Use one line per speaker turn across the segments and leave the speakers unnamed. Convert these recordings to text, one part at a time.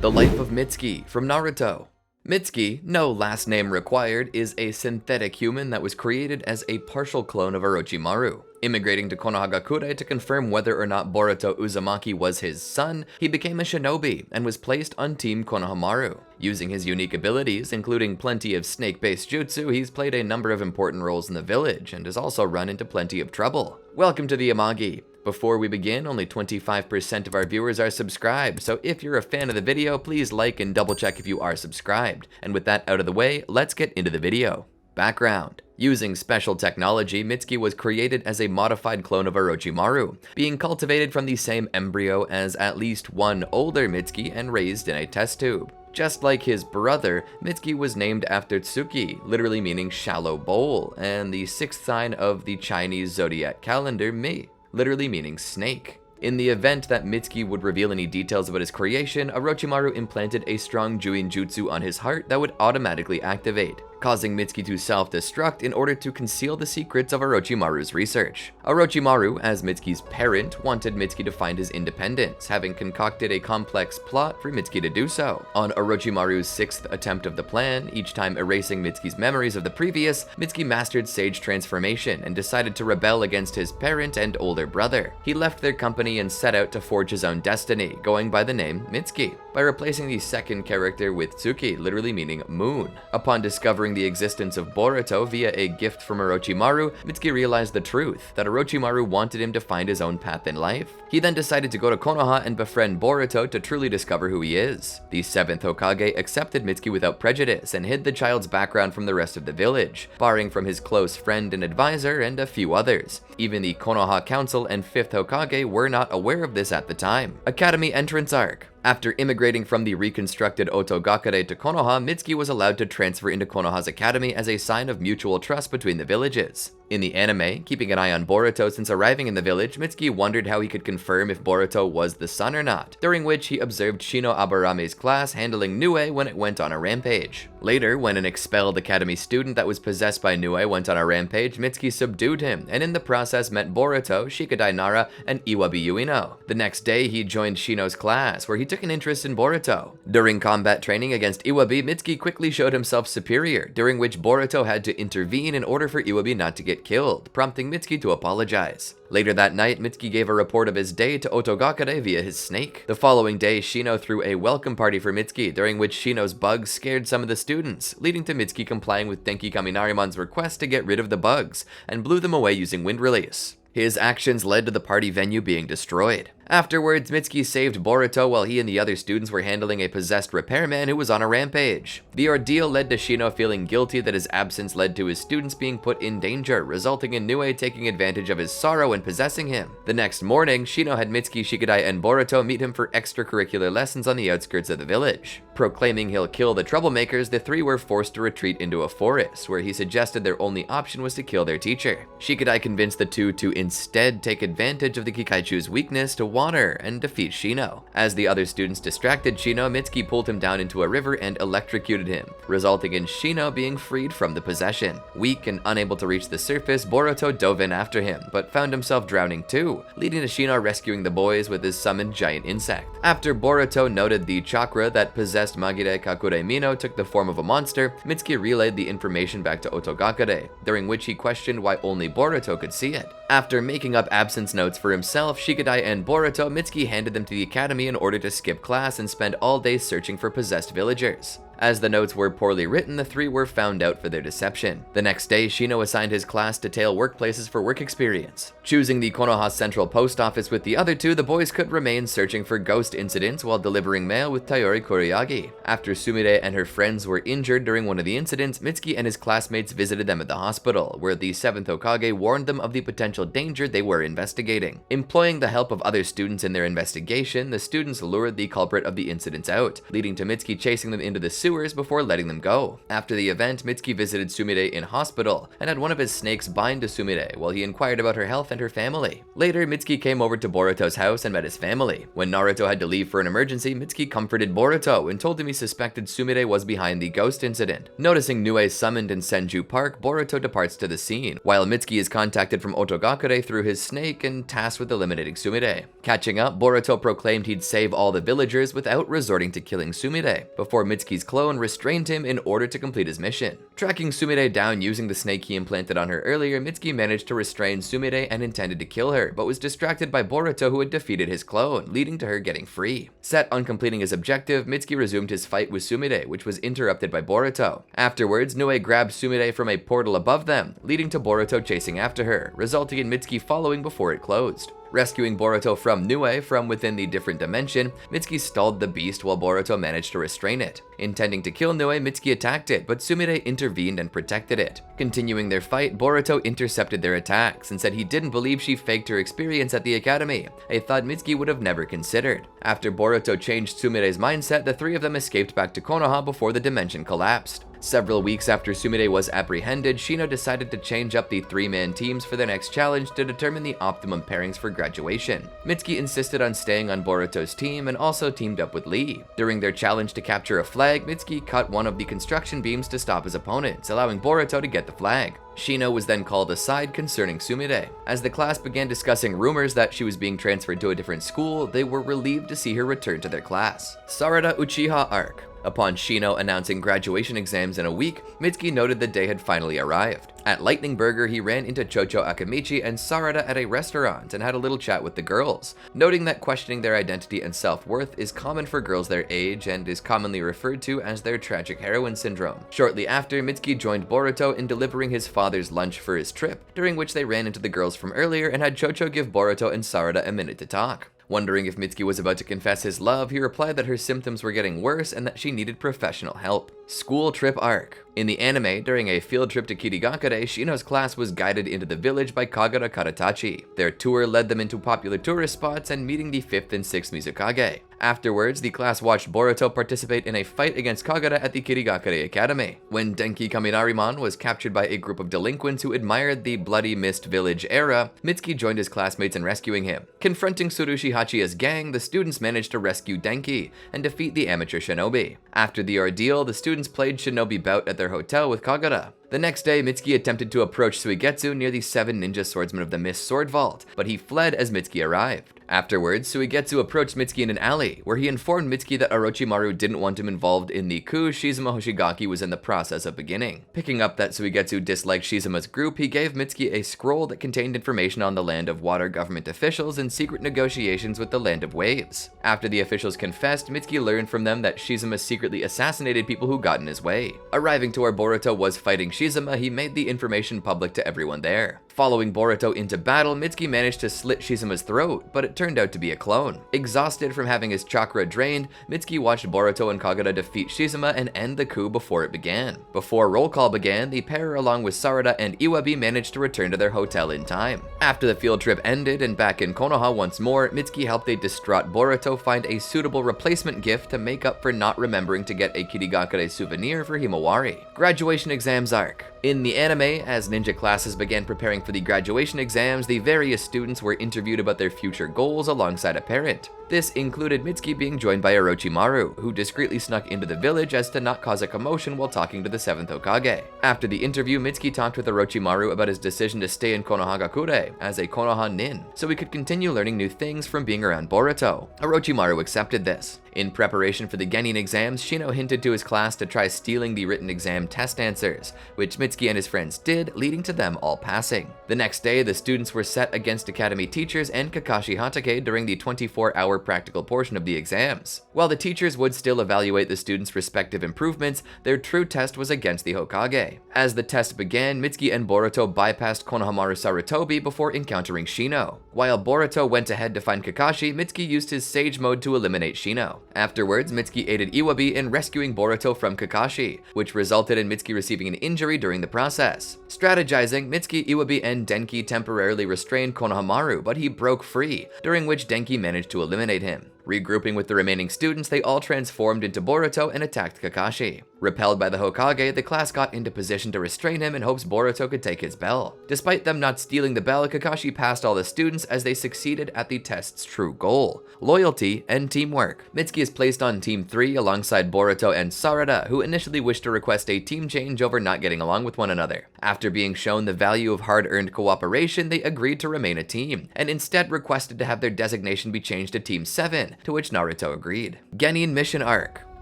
The Life of Mitsuki from Naruto. Mitsuki, no last name required, is a synthetic human that was created as a partial clone of Orochimaru. Immigrating to Konohagakure to confirm whether or not Boruto Uzumaki was his son, he became a shinobi and was placed on Team Konohamaru. Using his unique abilities, including plenty of snake-based jutsu, he's played a number of important roles in the village and has also run into plenty of trouble. Welcome to the Amagi. Before we begin, only 25% of our viewers are subscribed, so if you're a fan of the video, please like and double check if you are subscribed. And with that out of the way, let's get into the video. Background. Using special technology, Mitsuki was created as a modified clone of Orochimaru, being cultivated from the same embryo as at least one older Mitsuki and raised in a test tube. Just like his brother, Mitsuki was named after Tsuki, literally meaning shallow bowl, and the sixth sign of the Chinese zodiac calendar, Mi, literally meaning snake. In the event that Mitsuki would reveal any details about his creation, Orochimaru implanted a strong Juin jutsu on his heart that would automatically activate, causing Mitsuki to self-destruct in order to conceal the secrets of Orochimaru's research. Orochimaru, as Mitsuki's parent, wanted Mitsuki to find his independence, having concocted a complex plot for Mitsuki to do so. On Orochimaru's sixth attempt of the plan, each time erasing Mitsuki's memories of the previous, Mitsuki mastered Sage Transformation and decided to rebel against his parent and older brother. He left their company and set out to forge his own destiny, going by the name Mitsuki, by replacing the second character with Tsuki, literally meaning moon. Upon discovering the existence of Boruto via a gift from Orochimaru, Mitsuki realized the truth, that Orochimaru wanted him to find his own path in life. He then decided to go to Konoha and befriend Boruto to truly discover who he is. The 7th Hokage accepted Mitsuki without prejudice and hid the child's background from the rest of the village, barring from his close friend and advisor and a few others. Even the Konoha Council and 5th Hokage were not aware of this at the time. Academy entrance arc. After immigrating from the reconstructed Otogakure to Konoha, Mitsuki was allowed to transfer into Konoha's academy as a sign of mutual trust between the villages. In the anime, keeping an eye on Boruto since arriving in the village, Mitsuki wondered how he could confirm if Boruto was the son or not, during which he observed Shino Abarame's class handling Nue when it went on a rampage. Later, when an expelled academy student that was possessed by Nue went on a rampage, Mitsuki subdued him, and in the process met Boruto, Shikadai Nara, and Iwabi Yuino. The next day, he joined Shino's class, where he took an interest in Boruto. During combat training against Iwabi, Mitsuki quickly showed himself superior, during which Boruto had to intervene in order for Iwabi not to get killed, prompting Mitsuki to apologize. Later that night, Mitsuki gave a report of his day to Otogakure via his snake. The following day, Shino threw a welcome party for Mitsuki, during which Shino's bugs scared some of the students, leading to Mitsuki complying with Denki Kaminarimon's request to get rid of the bugs, and blew them away using wind release. His actions led to the party venue being destroyed. Afterwards, Mitsuki saved Boruto while he and the other students were handling a possessed repairman who was on a rampage. The ordeal led to Shino feeling guilty that his absence led to his students being put in danger, resulting in Nue taking advantage of his sorrow and possessing him. The next morning, Shino had Mitsuki, Shikadai, and Boruto meet him for extracurricular lessons on the outskirts of the village. Proclaiming he'll kill the troublemakers, the three were forced to retreat into a forest, where he suggested their only option was to kill their teacher. Shikadai convinced the two to instead take advantage of the Kikaichu's weakness to water and defeat Shino. As the other students distracted Shino, Mitsuki pulled him down into a river and electrocuted him, resulting in Shino being freed from the possession. Weak and unable to reach the surface, Boruto dove in after him, but found himself drowning too, leading to Shino rescuing the boys with his summoned giant insect. After Boruto noted the chakra that possessed Magire Kakure Mino took the form of a monster, Mitsuki relayed the information back to Otogakure, during which he questioned why only Boruto could see it. After making up absence notes for himself, Shikadai, and Boruto, Mitsuki handed them to the academy in order to skip class and spend all day searching for possessed villagers. As the notes were poorly written, the three were found out for their deception. The next day, Shino assigned his class to tail workplaces for work experience. Choosing the Konoha Central Post Office with the other two, the boys could remain searching for ghost incidents while delivering mail with Tayori Kuriyagi. After Sumire and her friends were injured during one of the incidents, Mitsuki and his classmates visited them at the hospital, where the 7th Hokage warned them of the potential danger they were investigating. Employing the help of other students in their investigation, the students lured the culprit of the incidents out, leading to Mitsuki chasing them into the sewers before letting them go. After the event, Mitsuki visited Sumire in hospital and had one of his snakes bind to Sumire while he inquired about her health and her family. Later, Mitsuki came over to Boruto's house and met his family. When Naruto had to leave for an emergency, Mitsuki comforted Boruto and told him he suspected Sumire was behind the ghost incident. Noticing Nue summoned in Senju Park, Boruto departs to the scene, while Mitsuki is contacted from Otogakure through his snake and tasked with eliminating Sumire. Catching up, Boruto proclaimed he'd save all the villagers without resorting to killing Sumire, before Mitsuki's clone restrained him in order to complete his mission. Tracking Sumire down using the snake he implanted on her earlier, Mitsuki managed to restrain Sumire and intended to kill her, but was distracted by Boruto, who had defeated his clone, leading to her getting free. Set on completing his objective, Mitsuki resumed his fight with Sumire, which was interrupted by Boruto. Afterwards, Nue grabbed Sumire from a portal above them, leading to Boruto chasing after her, resulting in Mitsuki following before it closed. Rescuing Boruto from Nue from within the different dimension, Mitsuki stalled the beast while Boruto managed to restrain it. Intending to kill Nue, Mitsuki attacked it, but Sumire intervened and protected it. Continuing their fight, Boruto intercepted their attacks and said he didn't believe she faked her experience at the academy, a thought Mitsuki would have never considered. After Boruto changed Sumire's mindset, the three of them escaped back to Konoha before the dimension collapsed. Several weeks after Sumire was apprehended, Shino decided to change up the three-man teams for their next challenge to determine the optimum pairings for graduation. Mitsuki insisted on staying on Boruto's team and also teamed up with Lee. During their challenge to capture a flag, Mitsuki cut one of the construction beams to stop his opponents, allowing Boruto to get the flag. Shino was then called aside concerning Sumire. As the class began discussing rumors that she was being transferred to a different school, they were relieved to see her return to their class. Sarada Uchiha Arc. Upon Shino announcing graduation exams in a week, Mitsuki noted the day had finally arrived. At Lightning Burger, he ran into Chocho Akamichi and Sarada at a restaurant and had a little chat with the girls, noting that questioning their identity and self-worth is common for girls their age and is commonly referred to as their tragic heroine syndrome. Shortly after, Mitsuki joined Boruto in delivering his father's lunch for his trip, during which they ran into the girls from earlier and had Chocho give Boruto and Sarada a minute to talk. Wondering if Mitsuki was about to confess his love, he replied that her symptoms were getting worse and that she needed professional help. School Trip Arc. In the anime, during a field trip to Kirigakure, Shino's class was guided into the village by Kagura Karatachi. Their tour led them into popular tourist spots and meeting the 5th and 6th Mizukage. Afterwards, the class watched Boruto participate in a fight against Kagura at the Kirigakure Academy. When Denki Kaminariman was captured by a group of delinquents who admired the Bloody Mist Village era, Mitsuki joined his classmates in rescuing him. Confronting Tsurushi Hachiya's gang, the students managed to rescue Denki and defeat the amateur shinobi. After the ordeal, the students played shinobi bout at their hotel with Kagura. The next day, Mitsuki attempted to approach Suigetsu near the 7 ninja swordsmen of the Mist Sword Vault, but he fled as Mitsuki arrived. Afterwards, Suigetsu approached Mitsuki in an alley, where he informed Mitsuki that Orochimaru didn't want him involved in the coup Shizuma Hoshigaki was in the process of beginning. Picking up that Suigetsu disliked Shizuma's group, he gave Mitsuki a scroll that contained information on the Land of Water government officials and secret negotiations with the Land of Waves. After the officials confessed, Mitsuki learned from them that Shizuma secretly assassinated people who got in his way. Arriving to where Boruto was fighting Shizuma, he made the information public to everyone there. Following Boruto into battle, Mitsuki managed to slit Shizuma's throat, but it turned out to be a clone. Exhausted from having his chakra drained, Mitsuki watched Boruto and Kagura defeat Shizuma and end the coup before it began. Before roll call began, the pair along with Sarada and Iwabi managed to return to their hotel in time. After the field trip ended and back in Konoha once more, Mitsuki helped a distraught Boruto find a suitable replacement gift to make up for not remembering to get a Kirigakure souvenir for Himawari. Graduation Exams Arc. In the anime, as ninja classes began preparing for the graduation exams, the various students were interviewed about their future goals alongside a parent. This included Mitsuki being joined by Orochimaru, who discreetly snuck into the village as to not cause a commotion while talking to the 7th Hokage. After the interview, Mitsuki talked with Orochimaru about his decision to stay in Konohagakure as a Konoha nin, so he could continue learning new things from being around Boruto. Orochimaru accepted this. In preparation for the Genin exams, Shino hinted to his class to try stealing the written exam test answers, which Mitsuki and his friends did, leading to them all passing. The next day, the students were set against academy teachers and Kakashi Hatake during the 24-hour practical portion of the exams. While the teachers would still evaluate the students' respective improvements, their true test was against the Hokage. As the test began, Mitsuki and Boruto bypassed Konohamaru Sarutobi before encountering Shino. While Boruto went ahead to find Kakashi, Mitsuki used his Sage Mode to eliminate Shino. Afterwards, Mitsuki aided Iwabi in rescuing Boruto from Kakashi, which resulted in Mitsuki receiving an injury during the process. Strategizing, Mitsuki, Iwabi, and Denki temporarily restrained Konohamaru, but he broke free, during which Denki managed to eliminate him. Regrouping with the remaining students, they all transformed into Boruto and attacked Kakashi. Repelled by the Hokage, the class got into position to restrain him in hopes Boruto could take his bell. Despite them not stealing the bell, Kakashi passed all the students as they succeeded at the test's true goal: loyalty and teamwork. Mitsuki is placed on Team 3 alongside Boruto and Sarada, who initially wished to request a team change over not getting along with one another. After being shown the value of hard-earned cooperation, they agreed to remain a team, and instead requested to have their designation be changed to Team 7, to which Naruto agreed. Genin Mission Arc.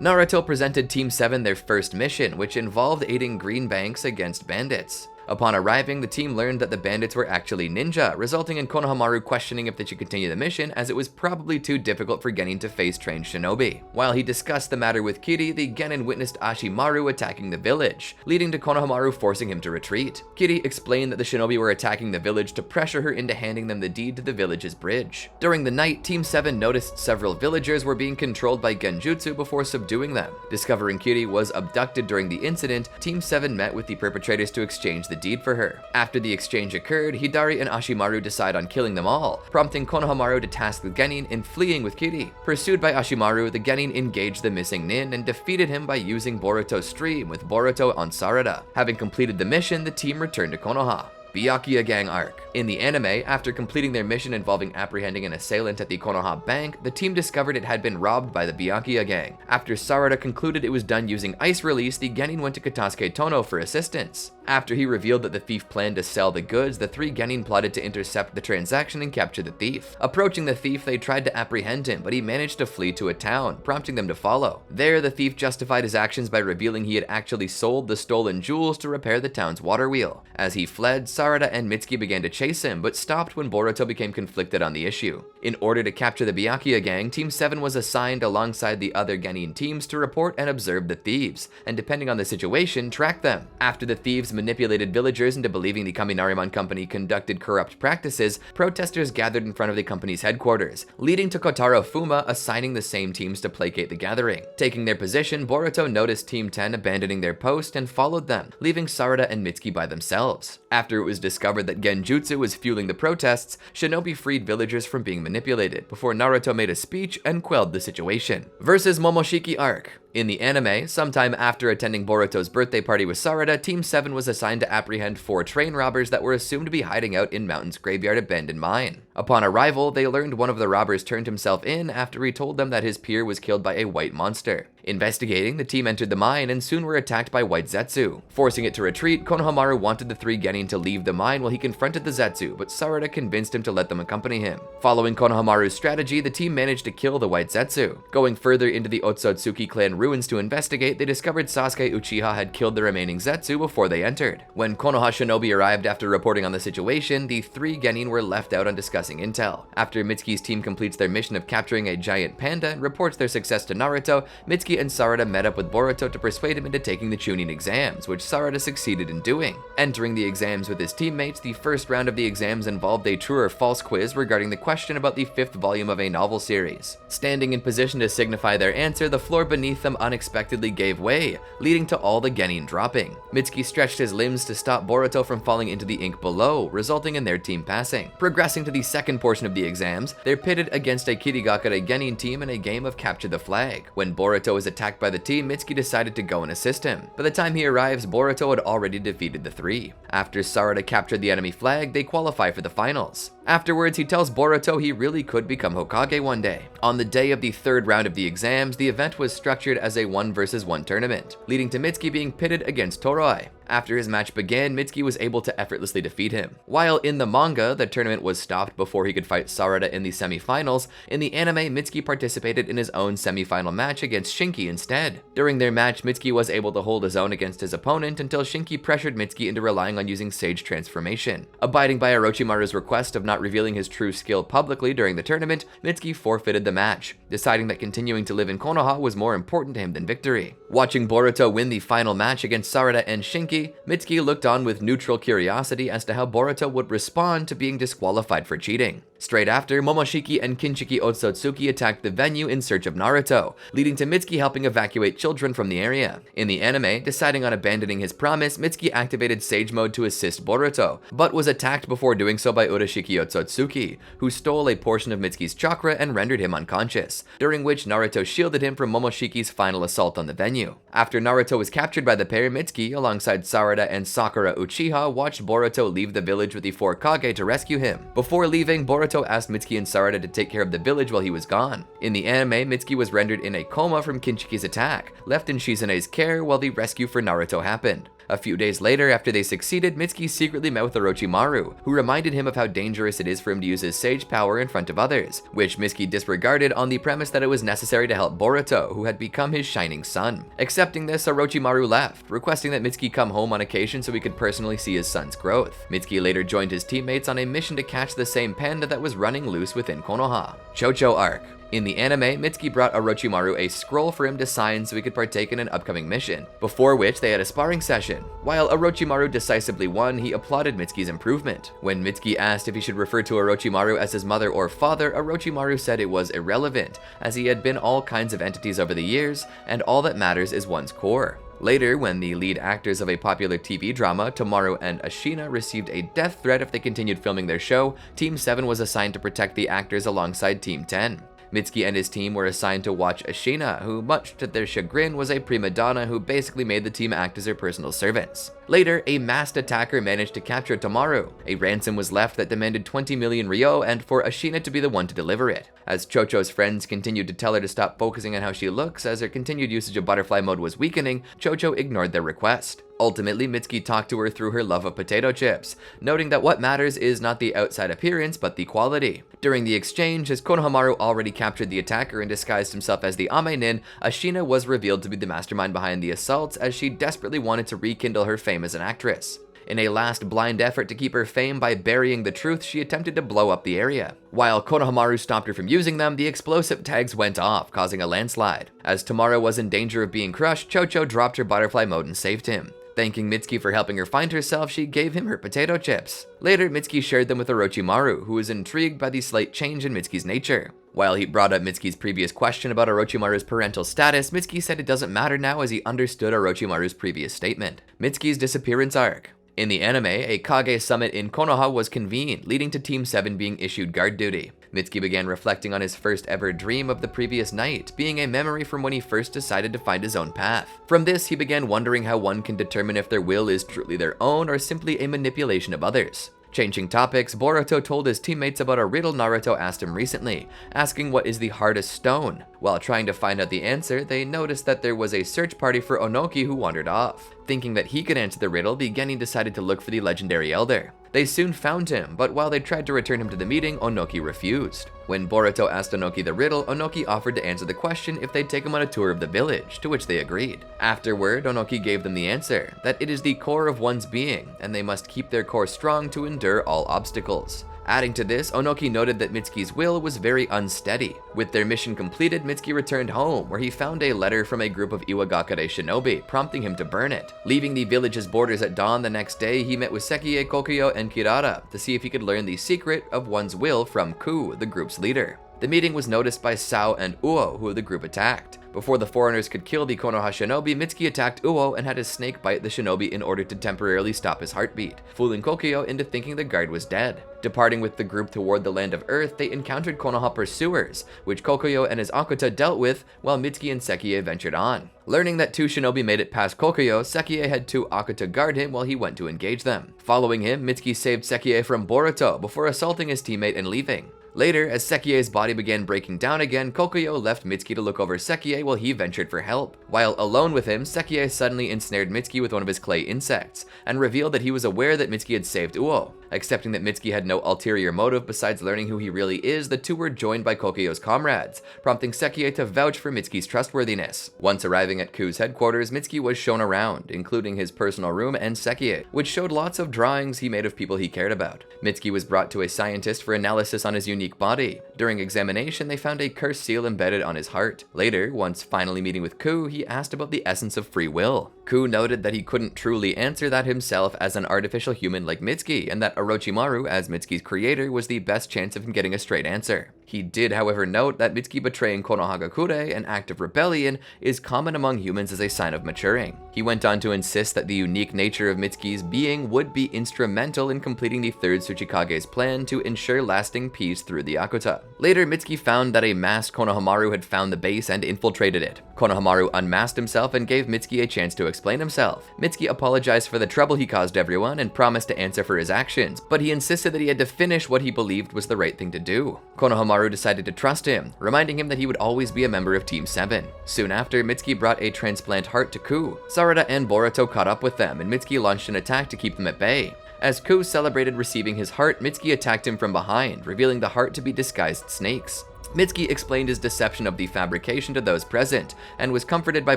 Naruto presented Team 7 their first mission, which involved aiding Green Banks against bandits. Upon arriving, the team learned that the bandits were actually ninja, resulting in Konohamaru questioning if they should continue the mission, as it was probably too difficult for Genin to face trained shinobi. While he discussed the matter with Kiri, the Genin witnessed Ashimaru attacking the village, leading to Konohamaru forcing him to retreat. Kiri explained that the shinobi were attacking the village to pressure her into handing them the deed to the village's bridge. During the night, Team 7 noticed several villagers were being controlled by genjutsu before subduing them. Discovering Kiri was abducted during the incident, Team 7 met with the perpetrators to exchange the deed for her. After the exchange occurred, Hidari and Ashimaru decide on killing them all, prompting Konohamaru to task the Genin in fleeing with Kiri. Pursued by Ashimaru, the Genin engaged the missing nin and defeated him by using Boruto's stream with Boruto on Sarada. Having completed the mission, the team returned to Konoha. Byakuya Gang Arc. In the anime, after completing their mission involving apprehending an assailant at the Konoha Bank, the team discovered it had been robbed by the Byakuya Gang. After Sarada concluded it was done using ice release, the Genin went to Katasuke Tono for assistance. After he revealed that the thief planned to sell the goods, the three Genin plotted to intercept the transaction and capture the thief. Approaching the thief, they tried to apprehend him, but he managed to flee to a town, prompting them to follow. There, the thief justified his actions by revealing he had actually sold the stolen jewels to repair the town's water wheel. As he fled, Sarada and Mitsuki began to chase him, but stopped when Boruto became conflicted on the issue. In order to capture the Byakuya Gang, Team 7 was assigned alongside the other Genin teams to report and observe the thieves, and depending on the situation, track them. After the thieves manipulated villagers into believing the Kaminariman Company conducted corrupt practices, protesters gathered in front of the company's headquarters, leading to Kotaro Fuma assigning the same teams to placate the gathering. Taking their position, Boruto noticed Team 10 abandoning their post and followed them, leaving Sarada and Mitsuki by themselves. After it was discovered that genjutsu was fueling the protests, Shinobi freed villagers from being manipulated, before Naruto made a speech and quelled the situation. Versus Momoshiki Arc. In the anime, sometime after attending Boruto's birthday party with Sarada, Team 7 was assigned to apprehend 4 train robbers that were assumed to be hiding out in Mountain's graveyard abandoned mine. Upon arrival, they learned one of the robbers turned himself in after he told them that his peer was killed by a white monster. Investigating, the team entered the mine and soon were attacked by white Zetsu. Forcing it to retreat, Konohamaru wanted the 3 Genin to leave the mine while he confronted the Zetsu, but Sarada convinced him to let them accompany him. Following Konohamaru's strategy, the team managed to kill the white Zetsu. Going further into the Otsutsuki clan ruins to investigate, they discovered Sasuke Uchiha had killed the remaining Zetsu before they entered. When Konoha Shinobi arrived after reporting on the situation, the 3 Genin were left out on discussing intel. After Mitsuki's team completes their mission of capturing a giant panda and reports their success to Naruto, Mitsuki and Sarada met up with Boruto to persuade him into taking the Chunin exams, which Sarada succeeded in doing. Entering the exams with his teammates, the first round of the exams involved a true or false quiz regarding the question about the 5th volume of a novel series. Standing in position to signify their answer, the floor beneath them unexpectedly gave way, leading to all the Genin dropping. Mitsuki stretched his limbs to stop Boruto from falling into the ink below, resulting in their team passing. Progressing to the second portion of the exams, they're pitted against a Kirigakure Genin team in a game of capture the flag. When Boruto was attacked by the team, Mitsuki decided to go and assist him. By the time he arrives, Boruto had already defeated the 3. After Sarada captured the enemy flag, they qualify for the finals. Afterwards, he tells Boruto he really could become Hokage one day. On the day of the 3rd round of the exams, the event was structured as a 1 versus 1 tournament, leading to Mitsuki being pitted against Toroi. After his match began, Mitsuki was able to effortlessly defeat him. While in the manga, the tournament was stopped before he could fight Sarada in the semifinals, in the anime, Mitsuki participated in his own semifinal match against Shinki instead. During their match, Mitsuki was able to hold his own against his opponent until Shinki pressured Mitsuki into relying on using Sage Transformation. Abiding by Orochimaru's request of not revealing his true skill publicly during the tournament, Mitsuki forfeited the match, deciding that continuing to live in Konoha was more important to him than victory. Watching Boruto win the final match against Sarada and Shinki, Mitsuki looked on with neutral curiosity as to how Boruto would respond to being disqualified for cheating. Straight after, Momoshiki and Kinshiki Otsutsuki attacked the venue in search of Naruto, leading to Mitsuki helping evacuate children from the area. In the anime, deciding on abandoning his promise, Mitsuki activated Sage Mode to assist Boruto, but was attacked before doing so by Orochimaru Otsutsuki, who stole a portion of Mitsuki's chakra and rendered him unconscious, during which Naruto shielded him from Momoshiki's final assault on the venue. After Naruto was captured by the pair, Mitsuki, alongside Sarada and Sakura Uchiha, watched Boruto leave the village with the 4 Kage to rescue him. Before leaving, Boruto asked Mitsuki and Sarada to take care of the village while he was gone. In the anime, Mitsuki was rendered in a coma from Kinshiki's attack, left in Shizune's care while the rescue for Naruto happened. A few days later, after they succeeded, Mitsuki secretly met with Orochimaru, who reminded him of how dangerous it is for him to use his sage power in front of others, which Mitsuki disregarded on the premise that it was necessary to help Boruto, who had become his shining sun. Accepting this, Orochimaru left, requesting that Mitsuki come home on occasion so he could personally see his son's growth. Mitsuki later joined his teammates on a mission to catch the same panda that was running loose within Konoha. Chocho Arc. In the anime, Mitsuki brought Orochimaru a scroll for him to sign so he could partake in an upcoming mission, before which they had a sparring session. While Orochimaru decisively won, he applauded Mitsuki's improvement. When Mitsuki asked if he should refer to Orochimaru as his mother or father, Orochimaru said it was irrelevant, as he had been all kinds of entities over the years, and all that matters is one's core. Later, when the lead actors of a popular TV drama, Tomaru and Ashina, received a death threat if they continued filming their show, Team 7 was assigned to protect the actors alongside Team 10. Mitsuki and his team were assigned to watch Ashina, who, much to their chagrin, was a prima donna who basically made the team act as her personal servants. Later, a masked attacker managed to capture Tomaru. A ransom was left that demanded 20 million ryo and for Ashina to be the one to deliver it. As Chocho's friends continued to tell her to stop focusing on how she looks as her continued usage of butterfly mode was weakening, Chocho ignored their request. Ultimately, Mitsuki talked to her through her love of potato chips, noting that what matters is not the outside appearance, but the quality. During the exchange, as Konohamaru already captured the attacker and disguised himself as the Ame-nin, Ashina was revealed to be the mastermind behind the assaults, as she desperately wanted to rekindle her fame as an actress. In a last blind effort to keep her fame by burying the truth, she attempted to blow up the area. While Konohamaru stopped her from using them, the explosive tags went off, causing a landslide. As Tomaru was in danger of being crushed, Chocho dropped her butterfly mode and saved him. Thanking Mitsuki for helping her find herself, she gave him her potato chips. Later, Mitsuki shared them with Orochimaru, who was intrigued by the slight change in Mitsuki's nature. While he brought up Mitsuki's previous question about Orochimaru's parental status, Mitsuki said it doesn't matter now as he understood Orochimaru's previous statement. Mitsuki's disappearance arc. In the anime, a Kage summit in Konoha was convened, leading to Team 7 being issued guard duty. Mitsuki began reflecting on his first ever dream of the previous night, being a memory from when he first decided to find his own path. From this, he began wondering how one can determine if their will is truly their own or simply a manipulation of others. Changing topics, Boruto told his teammates about a riddle Naruto asked him recently, asking what is the hardest stone. While trying to find out the answer, they noticed that there was a search party for Onoki who wandered off. Thinking that he could answer the riddle, the genin decided to look for the legendary elder. They soon found him, but while they tried to return him to the meeting, Onoki refused. When Boruto asked Onoki the riddle, Onoki offered to answer the question if they'd take him on a tour of the village, to which they agreed. Afterward, Onoki gave them the answer, that it is the core of one's being, and they must keep their core strong to endure all obstacles. Adding to this, Onoki noted that Mitsuki's will was very unsteady. With their mission completed, Mitsuki returned home, where he found a letter from a group of Iwagakure shinobi, prompting him to burn it. Leaving the village's borders at dawn the next day, he met with Sekie, Kokuyo, and Kirara to see if he could learn the secret of one's will from Ku, the group's leader. The meeting was noticed by Sao and Uo, who the group attacked. Before the foreigners could kill the Konoha shinobi, Mitsuki attacked Uo and had his snake bite the shinobi in order to temporarily stop his heartbeat, fooling Kokuyo into thinking the guard was dead. Departing with the group toward the land of Earth, they encountered Konoha pursuers, which Kokuyo and his Akuta dealt with, while Mitsuki and Sekie ventured on. Learning that 2 shinobi made it past Kokuyo, Sekie had 2 Akuta guard him while he went to engage them. Following him, Mitsuki saved Sekie from Boruto before assaulting his teammate and leaving. Later, as Sekie's body began breaking down again, Kokuyo left Mitsuki to look over Sekie while he ventured for help. While alone with him, Sekie suddenly ensnared Mitsuki with one of his clay insects, and revealed that he was aware that Mitsuki had saved Uo. Accepting that Mitsuki had no ulterior motive besides learning who he really is, the two were joined by Kokuyo's comrades, prompting Sekie to vouch for Mitsuki's trustworthiness. Once arriving at Ku's headquarters, Mitsuki was shown around, including his personal room and Sekie, which showed lots of drawings he made of people he cared about. Mitsuki was brought to a scientist for analysis on his unique body. During examination, they found a cursed seal embedded on his heart. Later, once finally meeting with Ku, he asked about the essence of free will. Ku noted that he couldn't truly answer that himself as an artificial human like Mitsuki, and that Orochimaru, as Mitsuki's creator, was the best chance of him getting a straight answer. He did, however, note that Mitsuki betraying Konohagakure, an act of rebellion, is common among humans as a sign of maturing. He went on to insist that the unique nature of Mitsuki's being would be instrumental in completing the third Tsuchikage's plan to ensure lasting peace through the Akuta. Later, Mitsuki found that a masked Konohamaru had found the base and infiltrated it. Konohamaru unmasked himself and gave Mitsuki a chance to explain himself. Mitsuki apologized for the trouble he caused everyone and promised to answer for his actions, but he insisted that he had to finish what he believed was the right thing to do. Konohamaru decided to trust him, reminding him that he would always be a member of Team 7. Soon after, Mitsuki brought a transplant heart to Ku. Sarada and Boruto caught up with them, and Mitsuki launched an attack to keep them at bay. As Ku celebrated receiving his heart, Mitsuki attacked him from behind, revealing the heart to be disguised snakes. Mitsuki explained his deception of the fabrication to those present, and was comforted by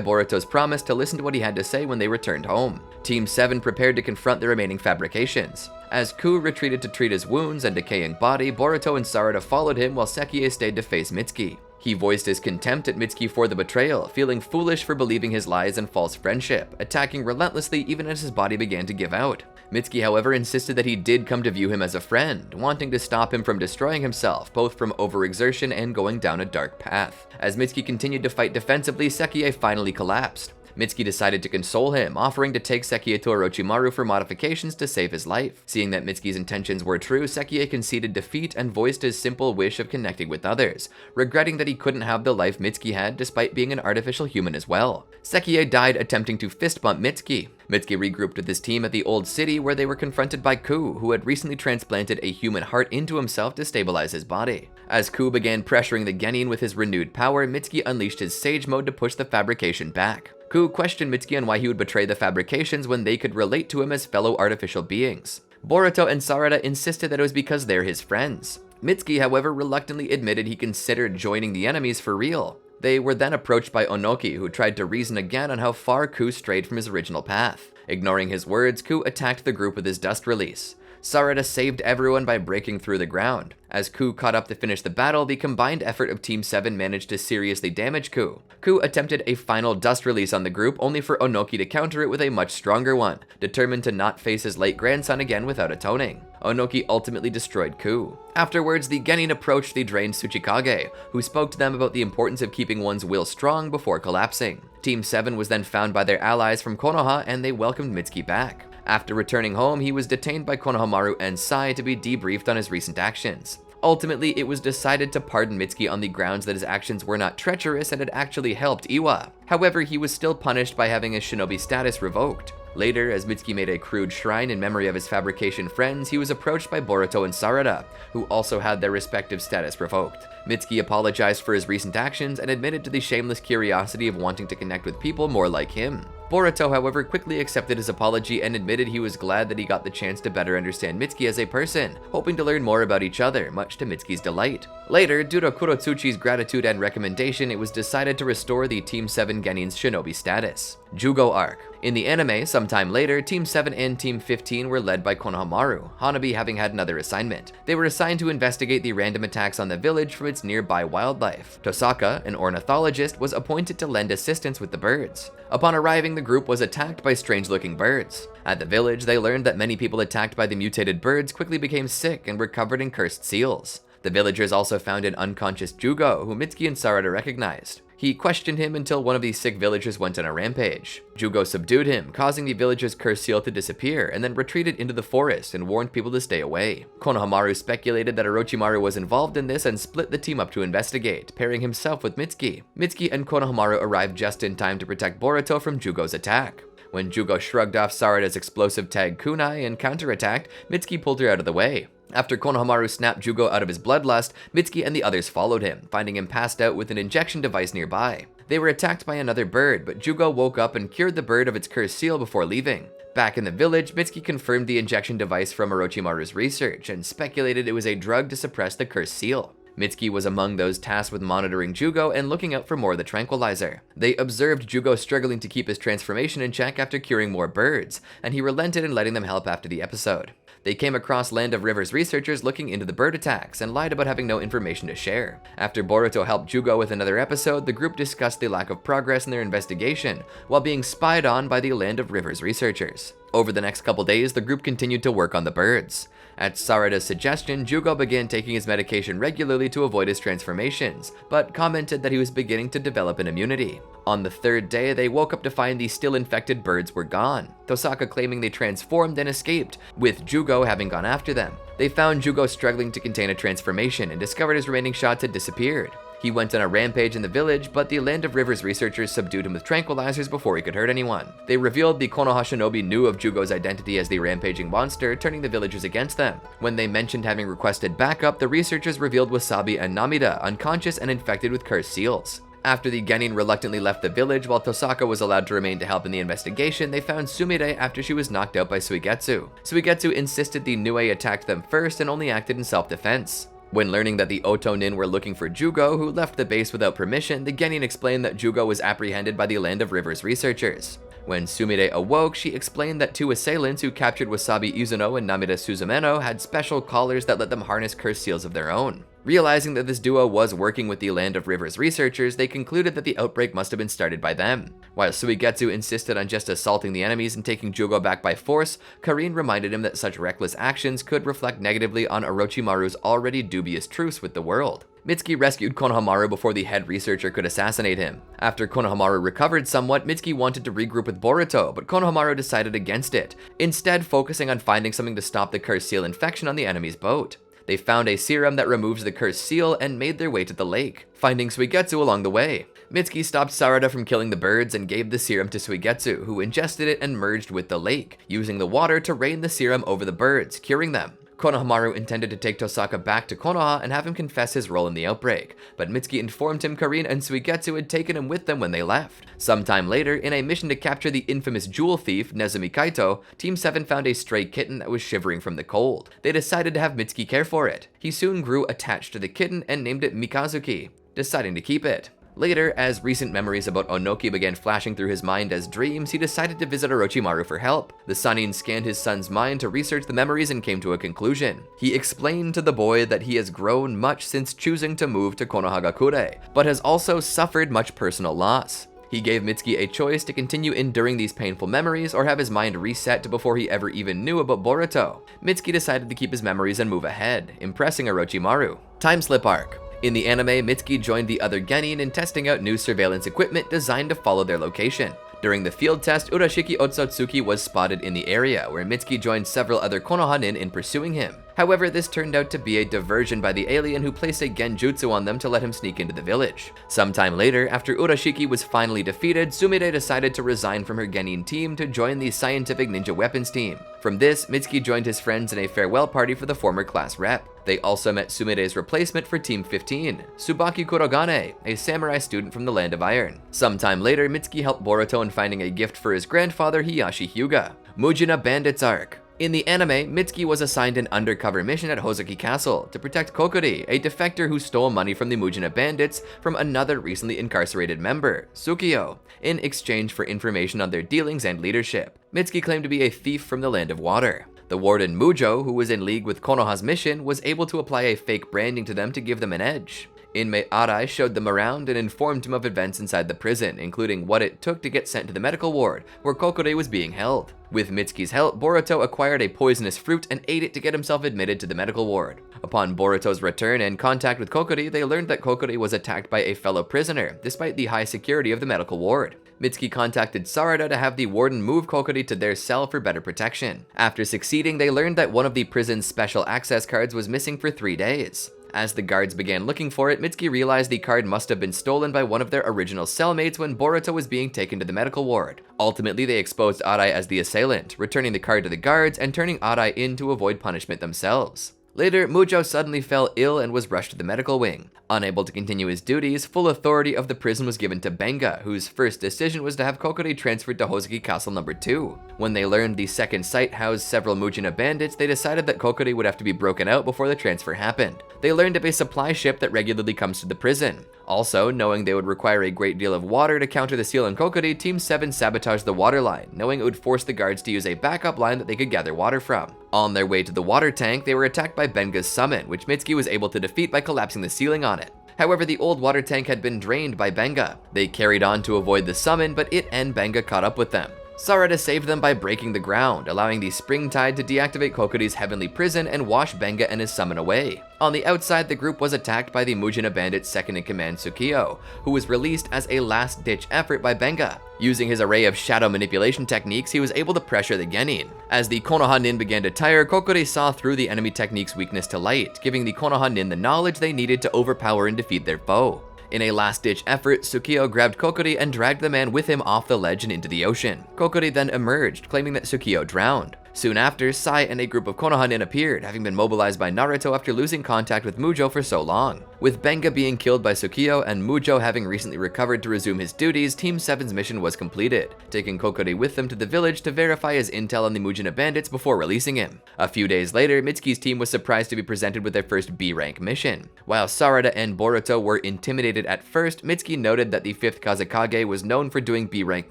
Boruto's promise to listen to what he had to say when they returned home. Team 7 prepared to confront the remaining fabrications. As Ku retreated to treat his wounds and decaying body, Boruto and Sarada followed him while Sekie stayed to face Mitsuki. He voiced his contempt at Mitsuki for the betrayal, feeling foolish for believing his lies and false friendship, attacking relentlessly even as his body began to give out. Mitsuki, however, insisted that he did come to view him as a friend, wanting to stop him from destroying himself, both from overexertion and going down a dark path. As Mitsuki continued to fight defensively, Sekie finally collapsed. Mitsuki decided to console him, offering to take Sekie to Orochimaru for modifications to save his life. Seeing that Mitsuki's intentions were true, Sekie conceded defeat and voiced his simple wish of connecting with others, regretting that he couldn't have the life Mitsuki had despite being an artificial human as well. Sekie died attempting to fist bump Mitsuki. Mitsuki regrouped with his team at the old city where they were confronted by Ku, who had recently transplanted a human heart into himself to stabilize his body. As Ku began pressuring the Genin with his renewed power, Mitsuki unleashed his Sage Mode to push the fabrication back. Ku questioned Mitsuki on why he would betray the fabrications when they could relate to him as fellow artificial beings. Boruto and Sarada insisted that it was because they're his friends. Mitsuki, however, reluctantly admitted he considered joining the enemies for real. They were then approached by Onoki, who tried to reason again on how far Ku strayed from his original path. Ignoring his words, Ku attacked the group with his dust release. Sarada saved everyone by breaking through the ground. As Ku caught up to finish the battle, the combined effort of Team 7 managed to seriously damage Ku. Ku attempted a final dust release on the group, only for Onoki to counter it with a much stronger one, determined to not face his late grandson again without atoning. Onoki ultimately destroyed Ku. Afterwards, the Genin approached the drained Tsuchikage, who spoke to them about the importance of keeping one's will strong before collapsing. Team 7 was then found by their allies from Konoha, and they welcomed Mitsuki back. After returning home, he was detained by Konohamaru and Sai to be debriefed on his recent actions. Ultimately, it was decided to pardon Mitsuki on the grounds that his actions were not treacherous and had actually helped Iwa. However, he was still punished by having his shinobi status revoked. Later, as Mitsuki made a crude shrine in memory of his fabrication friends, he was approached by Boruto and Sarada, who also had their respective status revoked. Mitsuki apologized for his recent actions and admitted to the shameless curiosity of wanting to connect with people more like him. Boruto, however, quickly accepted his apology and admitted he was glad that he got the chance to better understand Mitsuki as a person, hoping to learn more about each other, much to Mitsuki's delight. Later, due to Kurotsuchi's gratitude and recommendation, it was decided to restore the Team 7 Genin's shinobi status. Jugo Arc. In the anime, sometime later, Team 7 and Team 15 were led by Konohamaru, Hanabi having had another assignment. They were assigned to investigate the random attacks on the village from its nearby wildlife. Tosaka, an ornithologist, was appointed to lend assistance with the birds. Upon arriving, the group was attacked by strange-looking birds. At the village, they learned that many people attacked by the mutated birds quickly became sick and were covered in cursed seals. The villagers also found an unconscious Jugo, who Mitsuki and Sarada recognized. He questioned him until one of the sick villagers went on a rampage. Jugo subdued him, causing the villager's cursed seal to disappear, and then retreated into the forest and warned people to stay away. Konohamaru speculated that Orochimaru was involved in this and split the team up to investigate, pairing himself with Mitsuki. Mitsuki and Konohamaru arrived just in time to protect Boruto from Jugo's attack. When Jugo shrugged off Sarada's explosive tag kunai and counterattacked, Mitsuki pulled her out of the way. After Konohamaru snapped Jugo out of his bloodlust, Mitsuki and the others followed him, finding him passed out with an injection device nearby. They were attacked by another bird, but Jugo woke up and cured the bird of its cursed seal before leaving. Back in the village, Mitsuki confirmed the injection device from Orochimaru's research and speculated it was a drug to suppress the cursed seal. Mitsuki was among those tasked with monitoring Jugo and looking out for more of the tranquilizer. They observed Jugo struggling to keep his transformation in check after curing more birds, and he relented in letting them help after the episode. They came across Land of Rivers researchers looking into the bird attacks and lied about having no information to share. After Boruto helped Jugo with another episode, the group discussed the lack of progress in their investigation while being spied on by the Land of Rivers researchers. Over the next couple days, the group continued to work on the birds. At Sarada's suggestion, Jugo began taking his medication regularly to avoid his transformations, but commented that he was beginning to develop an immunity. On the third day, they woke up to find the still infected birds were gone, Tosaka claiming they transformed and escaped, with Jugo having gone after them. They found Jugo struggling to contain a transformation and discovered his remaining shots had disappeared. He went on a rampage in the village, but the Land of Rivers researchers subdued him with tranquilizers before he could hurt anyone. They revealed the Konoha Shinobi knew of Jugo's identity as the rampaging monster, turning the villagers against them. When they mentioned having requested backup, the researchers revealed Wasabi and Namida, unconscious and infected with cursed seals. After the genin reluctantly left the village while Tosaka was allowed to remain to help in the investigation, they found Sumire after she was knocked out by Suigetsu. Suigetsu insisted the Nue attacked them first and only acted in self-defense. When learning that the Oto Nin were looking for Jugo, who left the base without permission, the genin explained that Jugo was apprehended by the Land of Rivers researchers. When Sumire awoke, she explained that two assailants who captured Wasabi Izuno and Namida Suzumeno had special collars that let them harness cursed seals of their own. Realizing that this duo was working with the Land of Rivers researchers, they concluded that the outbreak must have been started by them. While Suigetsu insisted on just assaulting the enemies and taking Jugo back by force, Karin reminded him that such reckless actions could reflect negatively on Orochimaru's already dubious truce with the world. Mitsuki rescued Konohamaru before the head researcher could assassinate him. After Konohamaru recovered somewhat, Mitsuki wanted to regroup with Boruto, but Konohamaru decided against it, instead focusing on finding something to stop the cursed seal infection on the enemy's boat. They found a serum that removes the cursed seal and made their way to the lake, finding Suigetsu along the way. Mitsuki stopped Sarada from killing the birds and gave the serum to Suigetsu, who ingested it and merged with the lake, using the water to rain the serum over the birds, curing them. Konohamaru intended to take Tosaka back to Konoha and have him confess his role in the outbreak, but Mitsuki informed him Karin and Suigetsu had taken him with them when they left. Sometime later, in a mission to capture the infamous jewel thief, Nezumi Kaito, Team 7 found a stray kitten that was shivering from the cold. They decided to have Mitsuki care for it. He soon grew attached to the kitten and named it Mikazuki, deciding to keep it. Later, as recent memories about Onoki began flashing through his mind as dreams, he decided to visit Orochimaru for help. The Sannin scanned his son's mind to research the memories and came to a conclusion. He explained to the boy that he has grown much since choosing to move to Konohagakure, but has also suffered much personal loss. He gave Mitsuki a choice to continue enduring these painful memories or have his mind reset to before he ever even knew about Boruto. Mitsuki decided to keep his memories and move ahead, impressing Orochimaru. Time slip arc. In the anime, Mitsuki joined the other genin in testing out new surveillance equipment designed to follow their location. During the field test, Urashiki Otsutsuki was spotted in the area, where Mitsuki joined several other Konoha nin in pursuing him. However, this turned out to be a diversion by the alien who placed a genjutsu on them to let him sneak into the village. Sometime later, after Urashiki was finally defeated, Sumire decided to resign from her genin team to join the scientific ninja weapons team. From this, Mitsuki joined his friends in a farewell party for the former class rep. They also met Sumire's replacement for Team 15, Tsubaki Kurogane, a samurai student from the Land of Iron. Sometime later, Mitsuki helped Boruto in finding a gift for his grandfather Hiyashi Hyuga. Mujina Bandits Arc. In the anime, Mitsuki was assigned an undercover mission at Hozuki Castle to protect Kokori, a defector who stole money from the Mujina bandits from another recently incarcerated member, Tsukio, in exchange for information on their dealings and leadership. Mitsuki claimed to be a thief from the Land of Water. The warden Mujo, who was in league with Konoha's mission, was able to apply a fake branding to them to give them an edge. Inmate Arai showed them around and informed him of events inside the prison, including what it took to get sent to the medical ward, where Kokore was being held. With Mitsuki's help, Boruto acquired a poisonous fruit and ate it to get himself admitted to the medical ward. Upon Boruto's return and contact with Kokori, they learned that Kokori was attacked by a fellow prisoner, despite the high security of the medical ward. Mitsuki contacted Sarada to have the warden move Kokori to their cell for better protection. After succeeding, they learned that one of the prison's special access cards was missing for 3 days. As the guards began looking for it, Mitsuki realized the card must have been stolen by one of their original cellmates when Boruto was being taken to the medical ward. Ultimately, they exposed Arai as the assailant, returning the card to the guards and turning Arai in to avoid punishment themselves. Later, Mujo suddenly fell ill and was rushed to the medical wing. Unable to continue his duties, full authority of the prison was given to Benga, whose first decision was to have Kokori transferred to Hozuki Castle No. 2. When they learned the second site housed several Mujina bandits, they decided that Kokori would have to be broken out before the transfer happened. They learned of a supply ship that regularly comes to the prison. Also, knowing they would require a great deal of water to counter the seal in Kokori, Team 7 sabotaged the water line, knowing it would force the guards to use a backup line that they could gather water from. On their way to the water tank, they were attacked by Benga's summon, which Mitsuki was able to defeat by collapsing the ceiling on it. However, the old water tank had been drained by Benga. They carried on to avoid the summon, but it and Benga caught up with them. Sarada saved them by breaking the ground, allowing the spring tide to deactivate Kokuri's heavenly prison and wash Benga and his summon away. On the outside, the group was attacked by the Mujina bandit's second-in-command Tsukio, who was released as a last-ditch effort by Benga. Using his array of shadow manipulation techniques, he was able to pressure the Genin. As the Konoha Nin began to tire, Kokuri saw through the enemy technique's weakness to light, giving the Konoha Nin the knowledge they needed to overpower and defeat their foe. In a last-ditch effort, Tsukio grabbed Kokuri and dragged the man with him off the ledge and into the ocean. Kokuri then emerged, claiming that Tsukio drowned. Soon after, Sai and a group of Konoha Nin appeared, having been mobilized by Naruto after losing contact with Mujo for so long. With Benga being killed by Tsukio and Mujo having recently recovered to resume his duties, Team 7's mission was completed, taking Kokuri with them to the village to verify his intel on the Mujina bandits before releasing him. A few days later, Mitsuki's team was surprised to be presented with their first B-rank mission. While Sarada and Boruto were intimidated at first, Mitsuki noted that the 5th Kazekage was known for doing B-rank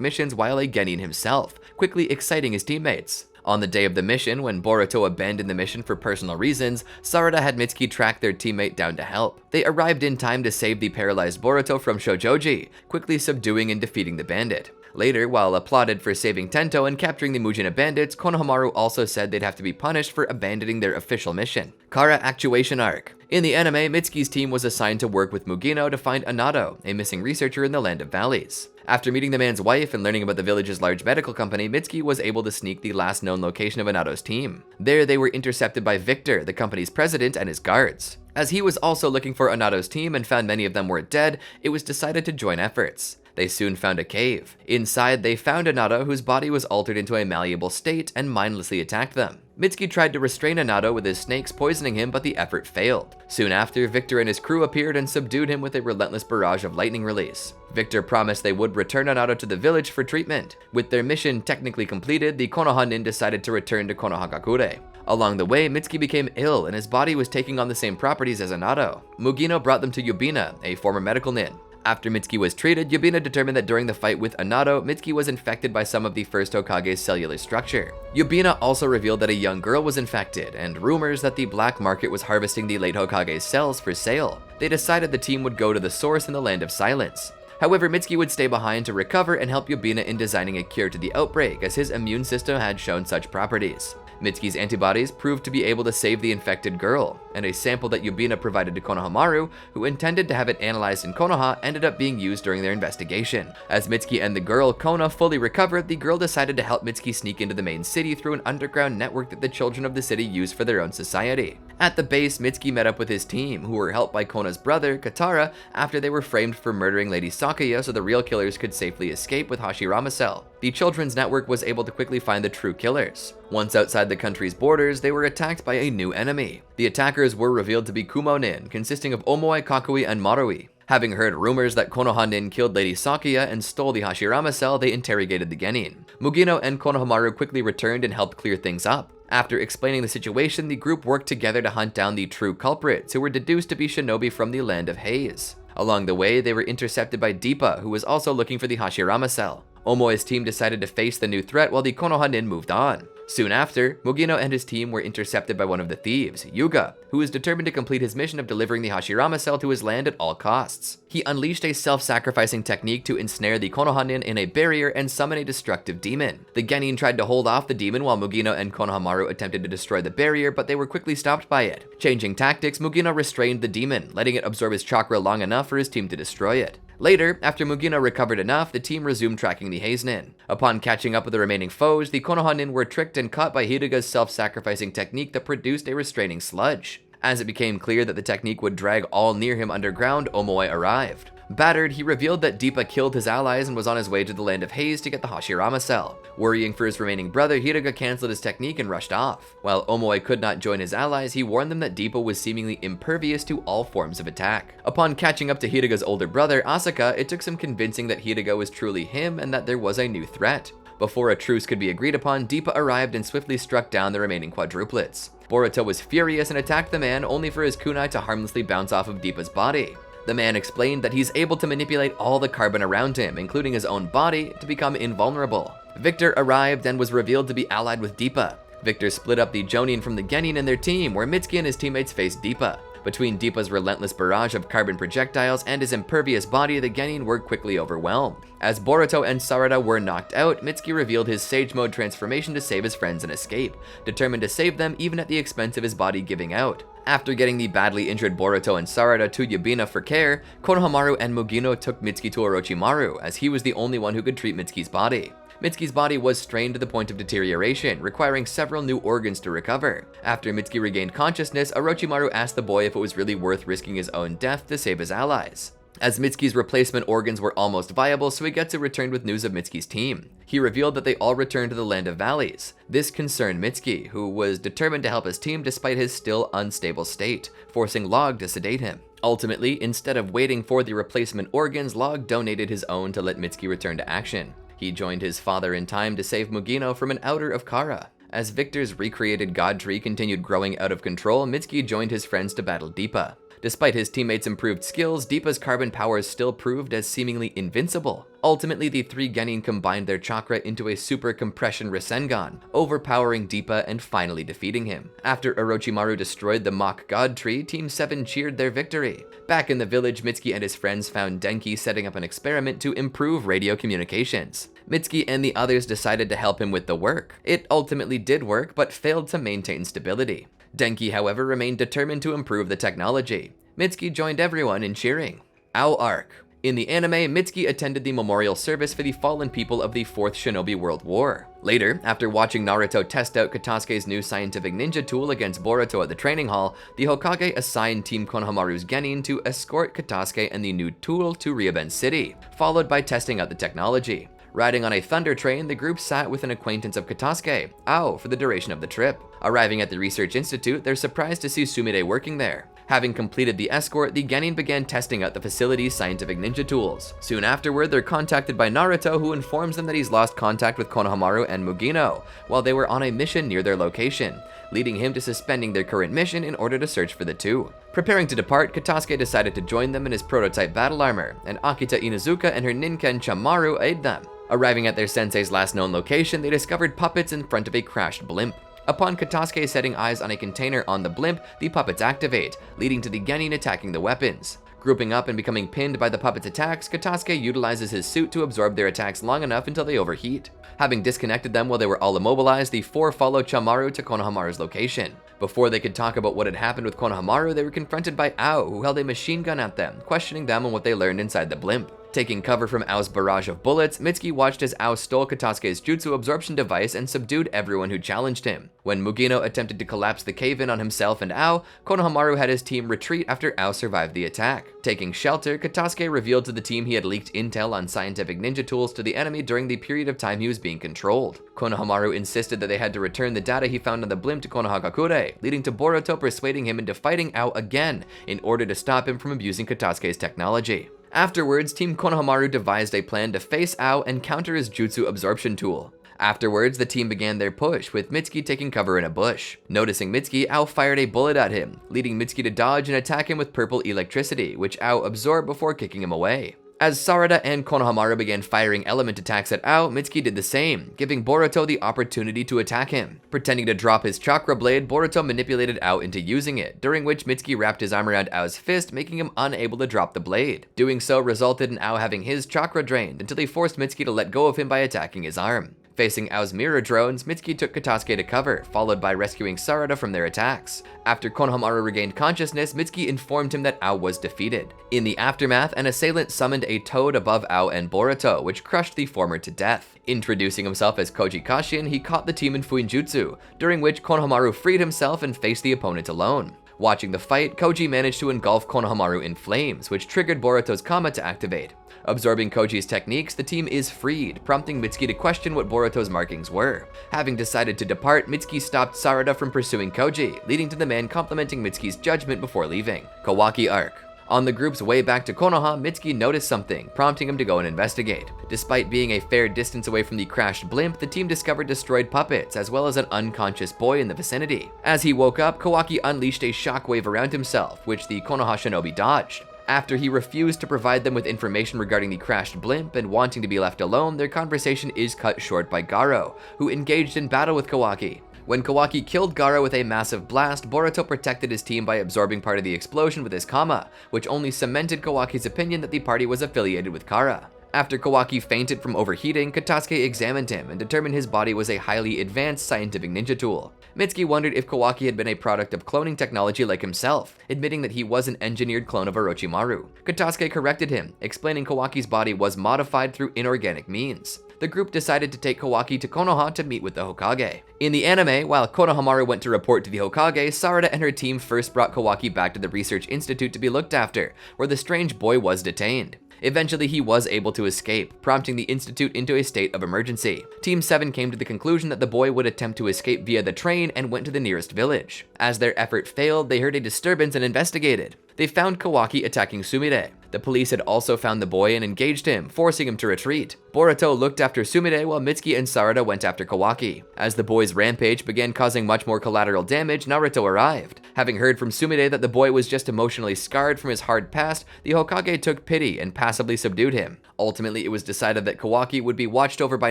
missions while a Genin himself, quickly exciting his teammates. On the day of the mission, when Boruto abandoned the mission for personal reasons, Sarada had Mitsuki track their teammate down to help. They arrived in time to save the paralyzed Boruto from Shoujoji, quickly subduing and defeating the bandit. Later, while applauded for saving Tento and capturing the Mujina bandits, Konohamaru also said they'd have to be punished for abandoning their official mission. Kara Actuation Arc. In the anime, Mitsuki's team was assigned to work with Mugino to find Anado, a missing researcher in the Land of Valleys. After meeting the man's wife and learning about the village's large medical company, Mitsuki was able to sneak the last known location of Anado's team. There, they were intercepted by Victor, the company's president, and his guards. As he was also looking for Anado's team and found many of them were dead, it was decided to join efforts. They soon found a cave. Inside, they found Anado, whose body was altered into a malleable state, and mindlessly attacked them. Mitsuki tried to restrain Anado with his snakes, poisoning him, but the effort failed. Soon after, Victor and his crew appeared and subdued him with a relentless barrage of lightning release. Victor promised they would return Anado to the village for treatment. With their mission technically completed, the Konoha Nin decided to return to Konohagakure. Along the way, Mitsuki became ill and his body was taking on the same properties as Anado. Mugino brought them to Yubina, a former medical nin. After Mitsuki was treated, Yubina determined that during the fight with Anado, Mitsuki was infected by some of the first Hokage's cellular structure. Yubina also revealed that a young girl was infected, and rumors that the black market was harvesting the late Hokage's cells for sale. They decided the team would go to the source in the Land of Silence. However, Mitsuki would stay behind to recover and help Yubina in designing a cure to the outbreak, as his immune system had shown such properties. Mitsuki's antibodies proved to be able to save the infected girl, and a sample that Yubina provided to Konohamaru, who intended to have it analyzed in Konoha, ended up being used during their investigation. As Mitsuki and the girl, Kona, fully recovered, the girl decided to help Mitsuki sneak into the main city through an underground network that the children of the city used for their own society. At the base, Mitsuki met up with his team, who were helped by Kona's brother, Katara, after they were framed for murdering Lady Sakaya so the real killers could safely escape with Hashirama Cell. The children's network was able to quickly find the true killers. Once outside the country's borders, they were attacked by a new enemy. The attackers were revealed to be Kumo Nin, consisting of Omoi, Kakui, and Marui. Having heard rumors that Konoha Nin killed Lady Sakaya and stole the Hashirama Cell, they interrogated the Genin. Mugino and Konohamaru quickly returned and helped clear things up. After explaining the situation, the group worked together to hunt down the true culprits, who were deduced to be Shinobi from the Land of Haze. Along the way, they were intercepted by Deepa, who was also looking for the Hashirama Cell. Omoi's team decided to face the new threat while the Konoha Nin moved on. Soon after, Mugino and his team were intercepted by one of the thieves, Yuga, who was determined to complete his mission of delivering the Hashirama Cell to his land at all costs. He unleashed a self-sacrificing technique to ensnare the Konoha Nin in a barrier and summon a destructive demon. The Genin tried to hold off the demon while Mugino and Konohamaru attempted to destroy the barrier, but they were quickly stopped by it. Changing tactics, Mugino restrained the demon, letting it absorb his chakra long enough for his team to destroy it. Later, after Mugino recovered enough, the team resumed tracking the Haze Nin. Upon catching up with the remaining foes, the Konoha Nin were tricked and caught by Hiruga's self-sacrificing technique that produced a restraining sludge. As it became clear that the technique would drag all near him underground, Omoi arrived. Battered, he revealed that Deepa killed his allies and was on his way to the Land of Haze to get the Hashirama Cell. Worrying for his remaining brother, Hiruga cancelled his technique and rushed off. While Omoi could not join his allies, he warned them that Deepa was seemingly impervious to all forms of attack. Upon catching up to Hiruga's older brother, Asaka, it took some convincing that Hiruga was truly him and that there was a new threat. Before a truce could be agreed upon, Deepa arrived and swiftly struck down the remaining quadruplets. Boruto was furious and attacked the man, only for his kunai to harmlessly bounce off of Deepa's body. The man explained that he's able to manipulate all the carbon around him, including his own body, to become invulnerable. Victor arrived and was revealed to be allied with Deepa. Victor split up the Jonin from the Genin and their team, where Mitsuki and his teammates faced Deepa. Between Deepa's relentless barrage of carbon projectiles and his impervious body, the Genin were quickly overwhelmed. As Boruto and Sarada were knocked out, Mitsuki revealed his Sage Mode transformation to save his friends and escape, determined to save them even at the expense of his body giving out. After getting the badly injured Boruto and Sarada to Yubina for care, Konohamaru and Mugino took Mitsuki to Orochimaru, as he was the only one who could treat Mitsuki's body. Mitsuki's body was strained to the point of deterioration, requiring several new organs to recover. After Mitsuki regained consciousness, Orochimaru asked the boy if it was really worth risking his own death to save his allies. As Mitsuki's replacement organs were almost viable, Suigetsu returned with news of Mitsuki's team. He revealed that they all returned to the Land of Valleys. This concerned Mitsuki, who was determined to help his team despite his still unstable state, forcing Log to sedate him. Ultimately, instead of waiting for the replacement organs, Log donated his own to let Mitsuki return to action. He joined his father in time to save Mugino from an outer of Kara. As Victor's recreated god tree continued growing out of control, Mitsuki joined his friends to battle Deepa. Despite his teammates' improved skills, Deepa's carbon powers still proved as seemingly invincible. Ultimately, the three Genin combined their chakra into a super compression Rasengan, overpowering Deepa and finally defeating him. After Orochimaru destroyed the mock god tree, Team 7 cheered their victory. Back in the village, Mitsuki and his friends found Denki setting up an experiment to improve radio communications. Mitsuki and the others decided to help him with the work. It ultimately did work, but failed to maintain stability. Denki, however, remained determined to improve the technology. Mitsuki joined everyone in cheering. Ao Arc. In the anime, Mitsuki attended the memorial service for the fallen people of the 4th Shinobi World War. Later, after watching Naruto test out Katasuke's new scientific ninja tool against Boruto at the training hall, the Hokage assigned Team Konohamaru's Genin to escort Katasuke and the new tool to Ryoben City, followed by testing out the technology. Riding on a thunder train, the group sat with an acquaintance of Katasuke, Ao, for the duration of the trip. Arriving at the research institute, they're surprised to see Sumire working there. Having completed the escort, the Genin began testing out the facility's scientific ninja tools. Soon afterward, they're contacted by Naruto, who informs them that he's lost contact with Konohamaru and Mugino, while they were on a mission near their location, leading him to suspending their current mission in order to search for the two. Preparing to depart, Katasuke decided to join them in his prototype battle armor, and Akita Inuzuka and her Ninken Chamaru aid them. Arriving at their sensei's last known location, they discovered puppets in front of a crashed blimp. Upon Katasuke setting eyes on a container on the blimp, the puppets activate, leading to the Genin attacking the weapons. Grouping up and becoming pinned by the puppets' attacks, Katasuke utilizes his suit to absorb their attacks long enough until they overheat. Having disconnected them while they were all immobilized, the four follow Chamaru to Konohamaru's location. Before they could talk about what had happened with Konohamaru, they were confronted by Ao, who held a machine gun at them, questioning them on what they learned inside the blimp. Taking cover from Ao's barrage of bullets, Mitsuki watched as Ao stole Katasuke's jutsu absorption device and subdued everyone who challenged him. When Mugino attempted to collapse the cave-in on himself and Ao, Konohamaru had his team retreat after Ao survived the attack. Taking shelter, Katasuke revealed to the team he had leaked intel on scientific ninja tools to the enemy during the period of time he was being controlled. Konohamaru insisted that they had to return the data he found on the blimp to Konohagakure, leading to Boruto persuading him into fighting Ao again in order to stop him from abusing Katasuke's technology. Afterwards, Team Konohamaru devised a plan to face Ao and counter his jutsu absorption tool. Afterwards, the team began their push, with Mitsuki taking cover in a bush. Noticing Mitsuki, Ao fired a bullet at him, leading Mitsuki to dodge and attack him with purple electricity, which Ao absorbed before kicking him away. As Sarada and Konohamaru began firing element attacks at Ao, Mitsuki did the same, giving Boruto the opportunity to attack him. Pretending to drop his chakra blade, Boruto manipulated Ao into using it, during which Mitsuki wrapped his arm around Ao's fist, making him unable to drop the blade. Doing so resulted in Ao having his chakra drained, until he forced Mitsuki to let go of him by attacking his arm. Facing Ao's mirror drones, Mitsuki took Katasuke to cover, followed by rescuing Sarada from their attacks. After Konohamaru regained consciousness, Mitsuki informed him that Ao was defeated. In the aftermath, an assailant summoned a toad above Ao and Boruto, which crushed the former to death. Introducing himself as Koji Kashin, he caught the team in Fuinjutsu, during which Konohamaru freed himself and faced the opponent alone. Watching the fight, Koji managed to engulf Konohamaru in flames, which triggered Boruto's Kama to activate. Absorbing Koji's techniques, the team is freed, prompting Mitsuki to question what Boruto's markings were. Having decided to depart, Mitsuki stopped Sarada from pursuing Koji, leading to the man complimenting Mitsuki's judgment before leaving. Kawaki Arc. On the group's way back to Konoha, Mitsuki noticed something, prompting him to go and investigate. Despite being a fair distance away from the crashed blimp, the team discovered destroyed puppets, as well as an unconscious boy in the vicinity. As he woke up, Kawaki unleashed a shockwave around himself, which the Konoha shinobi dodged. After he refused to provide them with information regarding the crashed blimp and wanting to be left alone, their conversation is cut short by Garo, who engaged in battle with Kawaki. When Kawaki killed Gaara with a massive blast, Boruto protected his team by absorbing part of the explosion with his Kama, which only cemented Kawaki's opinion that the party was affiliated with Gaara. After Kawaki fainted from overheating, Katasuke examined him and determined his body was a highly advanced scientific ninja tool. Mitsuki wondered if Kawaki had been a product of cloning technology like himself, admitting that he was an engineered clone of Orochimaru. Katasuke corrected him, explaining Kawaki's body was modified through inorganic means. The group decided to take Kawaki to Konoha to meet with the Hokage. In the anime, while Konohamaru went to report to the Hokage, Sarada and her team first brought Kawaki back to the research institute to be looked after, where the strange boy was detained. Eventually, he was able to escape, prompting the institute into a state of emergency. Team 7 came to the conclusion that the boy would attempt to escape via the train and went to the nearest village. As their effort failed, they heard a disturbance and investigated. They found Kawaki attacking Sumire. The police had also found the boy and engaged him, forcing him to retreat. Boruto looked after Sumire while Mitsuki and Sarada went after Kawaki. As the boy's rampage began causing much more collateral damage, Naruto arrived. Having heard from Sumire that the boy was just emotionally scarred from his hard past, the Hokage took pity and passively subdued him. Ultimately, it was decided that Kawaki would be watched over by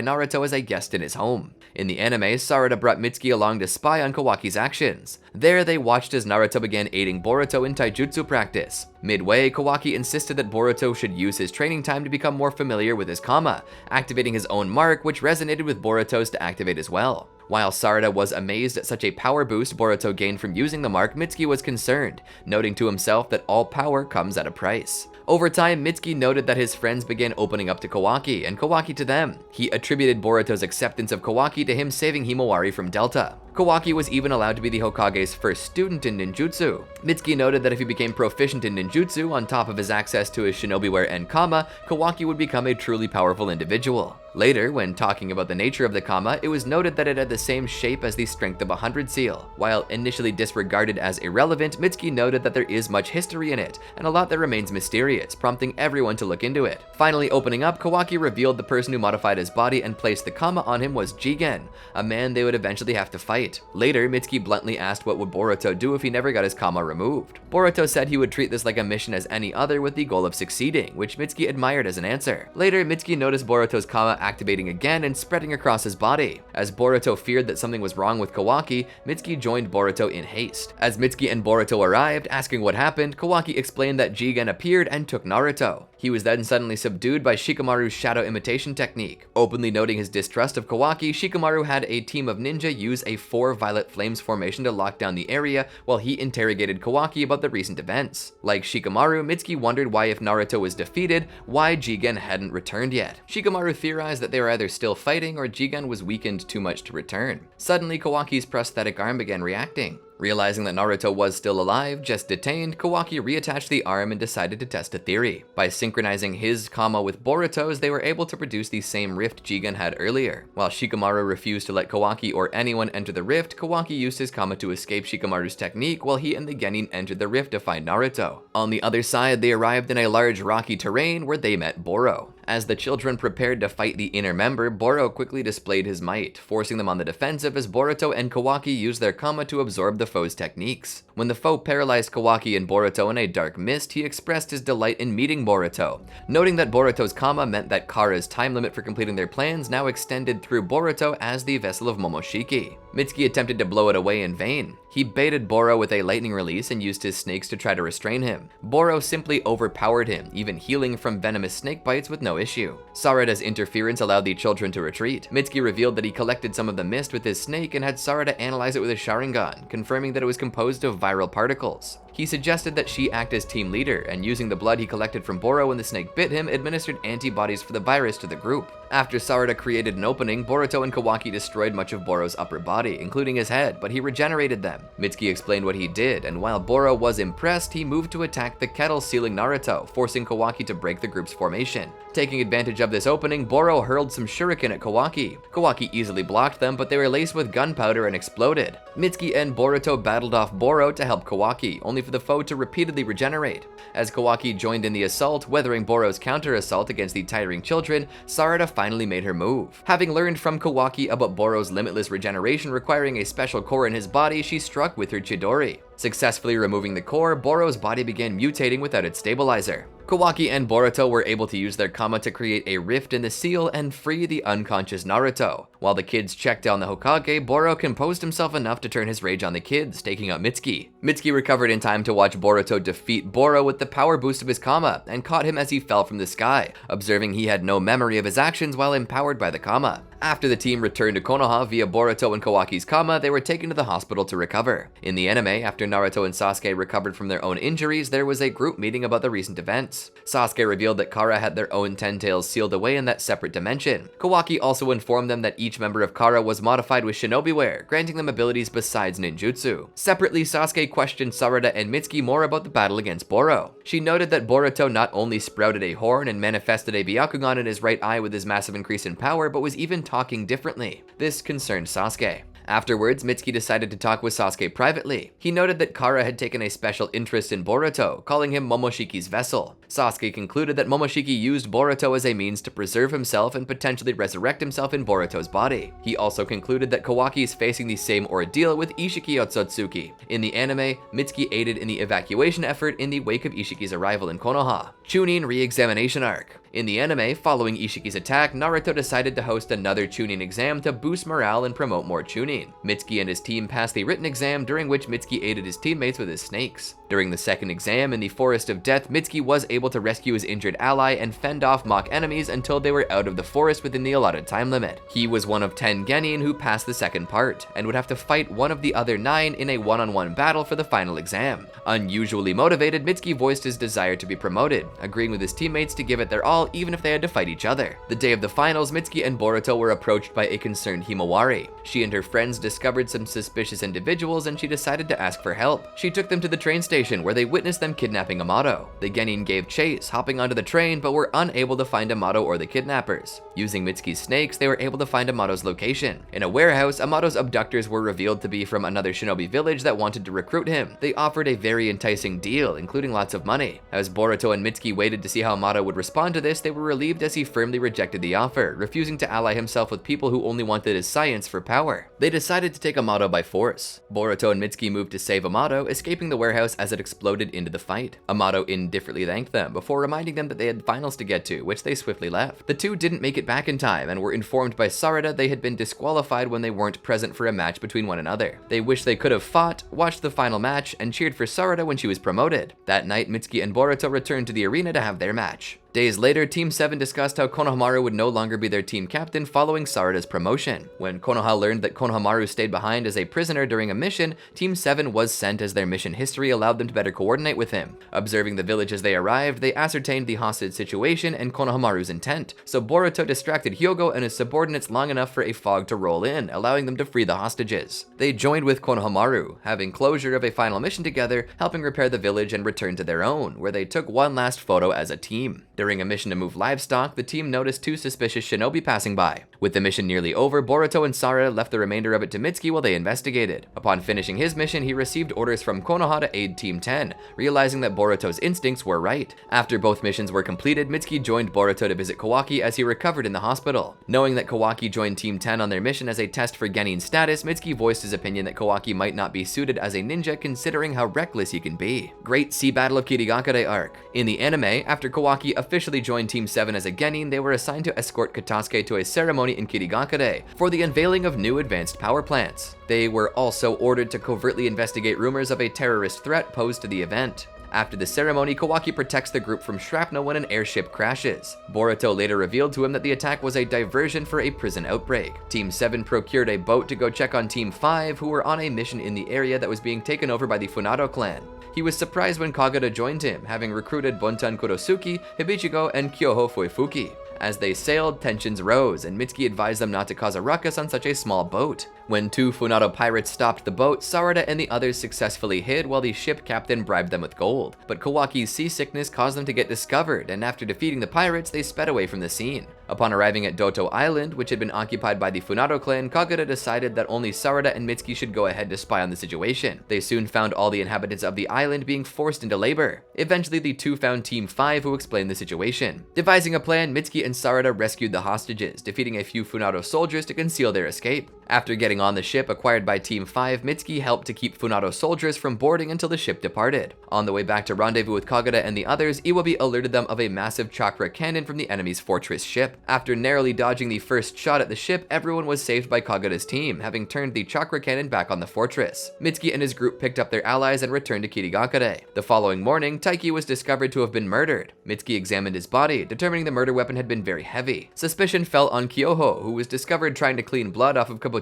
Naruto as a guest in his home. In the anime, Sarada brought Mitsuki along to spy on Kawaki's actions. There, they watched as Naruto began aiding Boruto in taijutsu practice. Midway, Kawaki insisted that Boruto should use his training time to become more familiar with his Kama, activating his own mark, which resonated with Boruto's to activate as well. While Sarada was amazed at such a power boost Boruto gained from using the mark, Mitsuki was concerned, noting to himself that all power comes at a price. Over time, Mitsuki noted that his friends began opening up to Kawaki, and Kawaki to them. He attributed Boruto's acceptance of Kawaki to him saving Himawari from Delta. Kawaki was even allowed to be the Hokage's first student in ninjutsu. Mitsuki noted that if he became proficient in ninjutsu, on top of his access to his shinobiware and Kama, Kawaki would become a truly powerful individual. Later, when talking about the nature of the Kama, it was noted that it had the same shape as the Strength of 100 seal. While initially disregarded as irrelevant, Mitsuki noted that there is much history in it, and a lot that remains mysterious, prompting everyone to look into it. Finally opening up, Kawaki revealed the person who modified his body and placed the Kama on him was Jigen, a man they would eventually have to fight. Later, Mitsuki bluntly asked what would Boruto do if he never got his Kama removed. Boruto said he would treat this like a mission as any other with the goal of succeeding, which Mitsuki admired as an answer. Later, Mitsuki noticed Boruto's Kama activating again and spreading across his body. As Boruto feared that something was wrong with Kawaki, Mitsuki joined Boruto in haste. As Mitsuki and Boruto arrived, asking what happened, Kawaki explained that Jigen appeared and took Naruto. He was then suddenly subdued by Shikamaru's shadow imitation technique. Openly noting his distrust of Kawaki, Shikamaru had a team of ninja use a 4 violet flames formation to lock down the area while he interrogated Kawaki about the recent events. Like Shikamaru, Mitsuki wondered why if Naruto was defeated, why Jigen hadn't returned yet. Shikamaru theorized that they were either still fighting or Jigen was weakened too much to return. Suddenly, Kawaki's prosthetic arm began reacting. Realizing that Naruto was still alive, just detained, Kawaki reattached the arm and decided to test a theory. By synchronizing his Kama with Boruto's, they were able to produce the same rift Jigen had earlier. While Shikamaru refused to let Kawaki or anyone enter the rift, Kawaki used his Kama to escape Shikamaru's technique while he and the Genin entered the rift to find Naruto. On the other side, they arrived in a large rocky terrain where they met Boro. As the children prepared to fight the inner member, Boro quickly displayed his might, forcing them on the defensive as Boruto and Kawaki used their Kama to absorb the foe's techniques. When the foe paralyzed Kawaki and Boruto in a dark mist, he expressed his delight in meeting Boruto, noting that Boruto's Kama meant that Kara's time limit for completing their plans now extended through Boruto as the vessel of Momoshiki. Mitsuki attempted to blow it away in vain. He baited Boro with a lightning release and used his snakes to try to restrain him. Boro simply overpowered him, even healing from venomous snake bites with no issue. Sarada's interference allowed the children to retreat. Mitsuki revealed that he collected some of the mist with his snake and had Sarada analyze it with a Sharingan, confirming that it was composed of viral particles. He suggested that she act as team leader, and using the blood he collected from Boro when the snake bit him, administered antibodies for the virus to the group. After Sarada created an opening, Boruto and Kawaki destroyed much of Boro's upper body, including his head, but he regenerated them. Mitsuki explained what he did, and while Boro was impressed, he moved to attack the kettle sealing Naruto, forcing Kawaki to break the group's formation. Taking advantage of this opening, Boro hurled some shuriken at Kawaki. Kawaki easily blocked them, but they were laced with gunpowder and exploded. Mitsuki and Boruto battled off Boro to help Kawaki, only for the foe to repeatedly regenerate. As Kawaki joined in the assault, weathering Boro's counter-assault against the tiring children, Sarada finally made her move. Having learned from Kawaki about Boro's limitless regeneration requiring a special core in his body, she struck with her Chidori. Successfully removing the core, Boro's body began mutating without its stabilizer. Kawaki and Boruto were able to use their kama to create a rift in the seal and free the unconscious Naruto. While the kids checked down the Hokage, Boro composed himself enough to turn his rage on the kids, taking out Mitsuki. Mitsuki recovered in time to watch Boruto defeat Boro with the power boost of his kama and caught him as he fell from the sky, observing he had no memory of his actions while empowered by the kama. After the team returned to Konoha via Boruto and Kawaki's kama, they were taken to the hospital to recover. In the anime, after Naruto and Sasuke recovered from their own injuries, there was a group meeting about the recent events. Sasuke revealed that Kara had their own 10 tails sealed away in that separate dimension. Kawaki also informed them that each member of Kara was modified with shinobi wear, granting them abilities besides ninjutsu. Separately, Sasuke questioned Sarada and Mitsuki more about the battle against Boro. She noted that Boruto not only sprouted a horn and manifested a Byakugan in his right eye with his massive increase in power, but was even talking differently. This concerned Sasuke. Afterwards, Mitsuki decided to talk with Sasuke privately. He noted that Kara had taken a special interest in Boruto, calling him Momoshiki's vessel. Sasuke concluded that Momoshiki used Boruto as a means to preserve himself and potentially resurrect himself in Boruto's body. He also concluded that Kawaki is facing the same ordeal with Ishiki Otsutsuki. In the anime, Mitsuki aided in the evacuation effort in the wake of Ishiki's arrival in Konoha. Chunin Re-Examination Arc. In the anime, following Ishiki's attack, Naruto decided to host another Chunin exam to boost morale and promote more Chunin. Mitsuki and his team passed the written exam, during which Mitsuki aided his teammates with his snakes. During the second exam in the Forest of Death, Mitsuki was able to rescue his injured ally and fend off mock enemies until they were out of the forest within the allotted time limit. He was one of 10 genin who passed the second part, and would have to fight one of the other 9 in a one-on-one battle for the final exam. Unusually motivated, Mitsuki voiced his desire to be promoted, agreeing with his teammates to give it their all even if they had to fight each other. The day of the finals, Mitsuki and Boruto were approached by a concerned Himawari. She and her friends discovered some suspicious individuals and she decided to ask for help. She took them to the train station where they witnessed them kidnapping Amato. The genin gave chase, hopping onto the train, but were unable to find Amato or the kidnappers. Using Mitsuki's snakes, they were able to find Amato's location. In a warehouse, Amato's abductors were revealed to be from another shinobi village that wanted to recruit him. They offered a very enticing deal, including lots of money. As Boruto and Mitsuki waited to see how Amato would respond to this, they were relieved as he firmly rejected the offer, refusing to ally himself with people who only wanted his science for power. They decided to take Amato by force. Boruto and Mitsuki moved to save Amato, escaping the warehouse as it exploded into the fight. Amato indifferently thanked them before reminding them that they had finals to get to, which they swiftly left. The two didn't make it back in time and were informed by Sarada they had been disqualified when they weren't present for a match between one another. They wished they could have fought, watched the final match, and cheered for Sarada when she was promoted. That night, Mitsuki and Boruto returned to the arena to have their match. Days later, Team 7 discussed how Konohamaru would no longer be their team captain following Sarada's promotion. When Konoha learned that Konohamaru stayed behind as a prisoner during a mission, Team 7 was sent as their mission history allowed them to better coordinate with him. Observing the village as they arrived, they ascertained the hostage situation and Konohamaru's intent, so Boruto distracted Hyogo and his subordinates long enough for a fog to roll in, allowing them to free the hostages. They joined with Konohamaru, having closure of a final mission together, helping repair the village and return to their own, where they took one last photo as a team. During a mission to move livestock, the team noticed 2 suspicious shinobi passing by. With the mission nearly over, Boruto and Sarada left the remainder of it to Mitsuki while they investigated. Upon finishing his mission, he received orders from Konoha to aid Team 10, realizing that Boruto's instincts were right. After both missions were completed, Mitsuki joined Boruto to visit Kawaki as he recovered in the hospital. Knowing that Kawaki joined Team 10 on their mission as a test for genin status, Mitsuki voiced his opinion that Kawaki might not be suited as a ninja considering how reckless he can be. Great Sea Battle of Kirigakure arc. In the anime, after Kawaki officially joined Team 7 as a genin, they were assigned to escort Katasuke to a ceremony in Kirigakure for the unveiling of new advanced power plants. They were also ordered to covertly investigate rumors of a terrorist threat posed to the event. After the ceremony, Kawaki protects the group from shrapnel when an airship crashes. Boruto later revealed to him that the attack was a diversion for a prison outbreak. Team 7 procured a boat to go check on Team 5, who were on a mission in the area that was being taken over by the Funado clan. He was surprised when Kagura joined him, having recruited Bontan Kurosuke, Hibichigo, and Kyoho Fuifuki. As they sailed, tensions rose, and Mitsuki advised them not to cause a ruckus on such a small boat. When 2 Funado pirates stopped the boat, Sarada and the others successfully hid while the ship captain bribed them with gold. But Kawaki's seasickness caused them to get discovered, and after defeating the pirates, they sped away from the scene. Upon arriving at Doto Island, which had been occupied by the Funado clan, Kagura decided that only Sarada and Mitsuki should go ahead to spy on the situation. They soon found all the inhabitants of the island being forced into labor. Eventually, the two found Team 5, who explained the situation. Devising a plan, Mitsuki and Sarada rescued the hostages, defeating a few Funado soldiers to conceal their escape. After getting on the ship acquired by Team 5, Mitsuki helped to keep Funado soldiers from boarding until the ship departed. On the way back to rendezvous with Kagura and the others, Iwabi alerted them of a massive chakra cannon from the enemy's fortress ship. After narrowly dodging the first shot at the ship, everyone was saved by Kagura's team, having turned the chakra cannon back on the fortress. Mitsuki and his group picked up their allies and returned to Kirigakure. The following morning, Taiki was discovered to have been murdered. Mitsuki examined his body, determining the murder weapon had been very heavy. Suspicion fell on Kyoho, who was discovered trying to clean blood off of Kabutoari